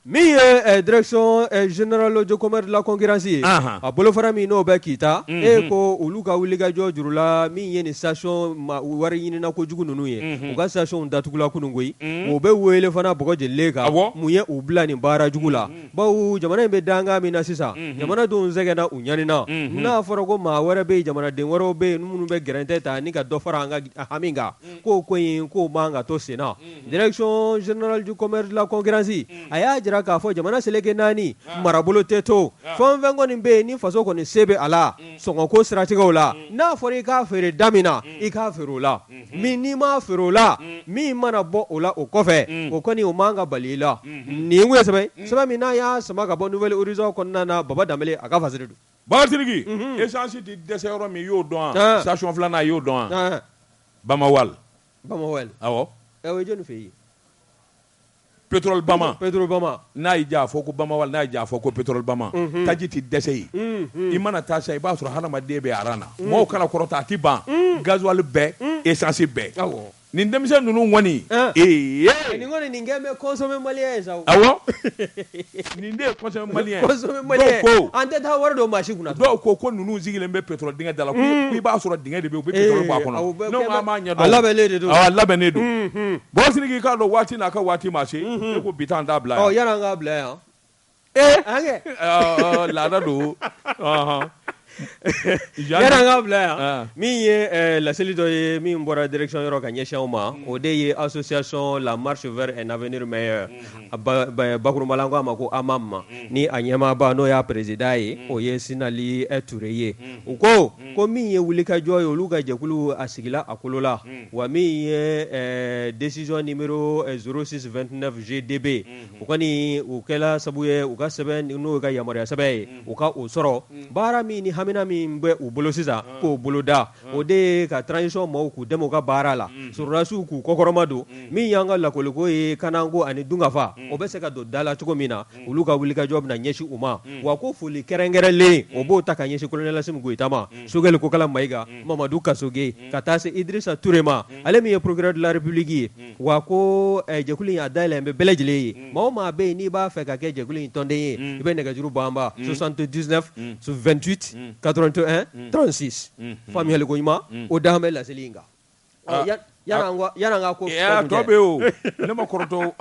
min ye direction générale du commerce de la concurrence ye a bolofara min n'o bɛ k'i ta e ko olu ka wulikajɔ juru la min ye nin station wari ɲinina kojugu ninnu ye u ka station datugula kunun koyi o bɛ wele fana bɔgɔ jelilen kan mun ye u bila nin baara jugu la bawo jamana in bɛ danga min na sisan jamana denw sɛgɛnna u ɲanina n'a fɔra ko maa wɛrɛ bɛ yen jamanaden wɛrɛw bɛ yen minnu bɛ gɛrɛntɛ ta ni ka dɔ fara an ka hami kan ko in k'o man ka to sen na direction générale du commerce de la concurrence a y'a jira k'a fɔ jamana seleke 4 marabolo tɛ to fɛn fɛn kɔni bɛ yen ni faso kɔni se bɛ a la sɔngɔko siratigɛw la n'a fɔra i k'a feere da min na i k'a feere o la min n'i m'a feere o la min mana bɔ o la o kɔfɛ o kɔni o man ka bali i la nin ye mun ye sɛbɛn min n'a y'a sama ka bɔ Nouvelle Horizon kɔnɔna na Baba Danbele a ka fasiri don Boubacar Sidiki essence tɛ dɛsɛ yɔrɔ min i y'o dɔn wa station filanan i y'o dɔn wa Bamawal awɔ o ye jɔnni fɛ yen pétrole Bama n'a y'i diya a fɔ ko Bamawal n'a y'i diya a fɔ ko pétrole Bama taji tɛ dɛsɛ yen i mana taa sa i b'a sɔrɔ hadamaden bɛ aran na mɔgɔw kana kɔrɔta a tɛ ban gasoil bɛɛ essence bɛɛ nin denmisɛn ninnu kɔni nin kɔni nin kɛ bɛ consommer malien ye sa awɔ nin de ye consommer malien ko an tɛ taa wari don maa si kunna dɔw ko ninnu sigilen bɛ pétrole dingɛ da la ko i b'a sɔrɔ dingɛ de bɛ yen u bɛ pétrole bɔ a kɔnɔ ne ko an b'a ɲɛdɔn a labɛnnen de don a labɛnnen don Boubacar Sidiki k'a dɔn waati n'a ka waati ma se e ko bi t'an t'a bila yan yan'an k'a bila yan laada don yan'an k'a bila yan min ye laseli dɔ ye min bɔra direction yɔrɔ ka ɲɛsin anw ma o de ye association la marche vers un avenir meilleur bakurunbala ko a ma ko AMAM ni a ɲɛmaaba n'o y'a président ye o ye Sinali Touré ye u ko min ye wulikajɔ ye olu ka jɛkulu a sigila a kolo la wa min ye décision numéro 0629 GDB u kɔni u kɛla sabu ye u ka sɛbɛn n'o ka yamaruya sɛbɛn ye u ka o sɔrɔ baara min ni hamina min bɛ u bolo sisan k'o boloda o de ye ka transition mɔɔw k'u dɛmɛ u ka baara la sɔrɔdasiw k'u kɔkɔrɔma don min y'an ka lakoliko ye kanako ani dunkafa o bɛ se ka don da la cogo min na olu ka wulikajɔ bɛna ɲɛsin u ma wa ko foli kɛrɛnkɛrɛnlen o b'o ta ka ɲɛsin colonel Assimi Goïta ma Sogɛli Kokala Mayiga Mamadou Kasoge ka taa se Idrissa Touré ma ale min ye procureur de la République ye wa ko jɛkulu in a dayɛlɛ bɛ bɛɛ lajɛlen ye maa o maa bɛ yen n'i b'a fɛ ka kɛ jɛkulu in tɔnden ye i bɛ nɛgɛjuru bɔ an ba 79 28 81 36 faamuyali ko ɲuman o da bɛ laseli in kan yan'an ka ko tɔ bɛ o ne ma kɔrɔtɔ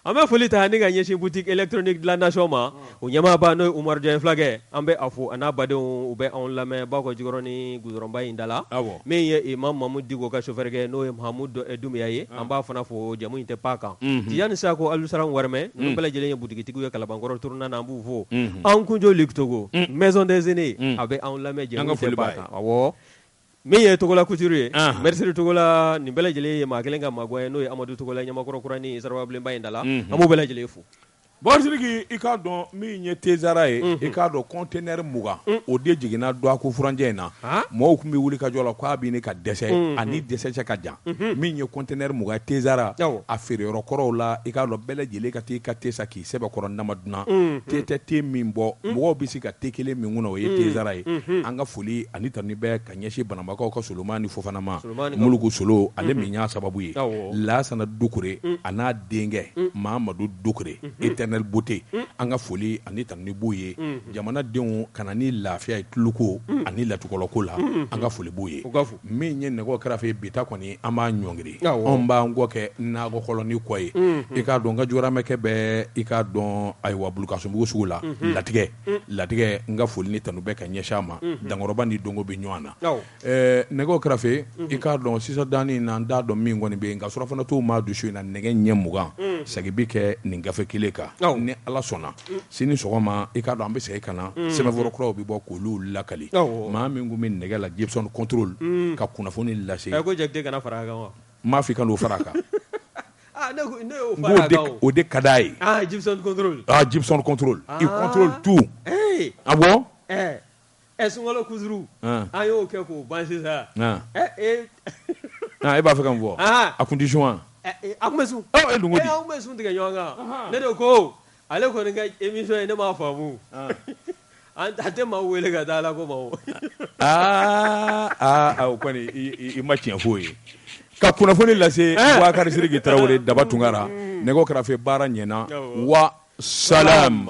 an bɛ foli ta ni ka ɲɛsin boutique électronique de la nation ma o ɲɛmaaba n'o ye Umaru Dieng fulakɛ an bɛ a fo a n'a badenw u bɛ anw lamɛn Bakɔ Jikɔrɔ ni goudrɔnba in da la min ye Imam Mamudu Diko ka chauffeur kɛ n'o ye Mahamudu Dumbuya ye an b'a fana fo jamu in tɛ pan kan Tijani Sako Alusaran Warmɛ ninnu bɛɛ lajɛlen ye butigitigiw ye Kalabankɔrɔ tournant na an b'u fo an kunjo Luc Togo maison des aînés a bɛ anw lamɛn jamu in tɛ pan kan awɔ min ye Togola Couture ye Mercedes Togola nin bɛɛ lajɛlen ye maa kelen ka maagɔn ye n'o ye Amadu Togola Ɲamakɔrɔ kurani Sarababilenba in da la an b'u bɛɛ lajɛlen fo Boubacar Sidiki i k'a dɔn min ye Tezara ye i k'a dɔn conteneur 20 o de jiginna Douakou furanjɛ in na mɔgɔw tun bɛ wuli ka jɔ la k'a bɛ ɲini ka dɛsɛ ani dɛsɛ cɛ ka jan min ye conteneur 20 Tezara a feereyɔrɔ kɔrɔw la i k'a dɔn bɛɛ lajɛlen ka taa i ka te san k'i sɛbɛn kɔrɔ nama dunna te tɛ te min bɔ mɔgɔw bɛ se ka te kelen min kɔnɔ o ye Tezara ye an ka foli ani tani bɛ ka ɲɛsin banabagaw ka Solomani ni Fofana ma Muluku Solo ale min y'a sababu ye Laasana Dukure a n'a denkɛ Mahamadu Dukure éternel beauté an ka foli ani tani b'u ye jamanadenw kana ni lafiya ye tuluko ani latukɔlɔko la an ka foli b'u ye min ye nɛgɛw kɛrɛfɛ bi ta kɔni an b'a ɲɔngiri anw b'an kɔ kɛ nakɔkɔlɔni kɔ ye i k'a dɔn n ka jɔyɔrɔmɛkɛ bɛɛ i k'a dɔn ayiwa Bulukasumugu sugu la latigɛ n ka foli ni tanu bɛ ka ɲɛsin a ma Dankɔrɔba ni Dongo bɛ ɲɔgɔn na nɛgɛw kɛrɛfɛ i k'a dɔn sisan danni na n t'a dɔn min kɔni bɛ yen nka surafana t'o maa dusu in na nɛgɛ ɲɛ 20 sagi bi kɛ nin gafe kelen kan ni ala sɔnna sini sɔgɔma i k'a dɔn an bɛ segin ka na sɛbɛnfɔrɔkuraw bɛ bɔ k'olu lakali maa min kun bɛ nɛgɛ la Gibson control ka kunnafoni lase ko Jakite kana fara a kan wa m'a fɔ i ka n'o fara a kan ne y'o fara a kan o de ka d'a ye Gibson control Gibson control il contrôle tout ah bon sunkalo kusuru an y'o kɛ k'o ban sisan e b'a fɛ ka mun fɔ a kun tɛ sun wa a kun bɛ sun e dun ko di an kun bɛ sun tigɛ ɲɔgɔn kan ne de ko ale kɔni ka émission ye ne m'a faamu a tɛ maa wele ka taa ala ko ma o kɔni i ma tiɲɛ f'o ye ka kunnafoni lase Boubacar Sidiki Tarawele Daba Tunkara nɛgɛ kɛrɛfɛ baara ɲɛna wa salam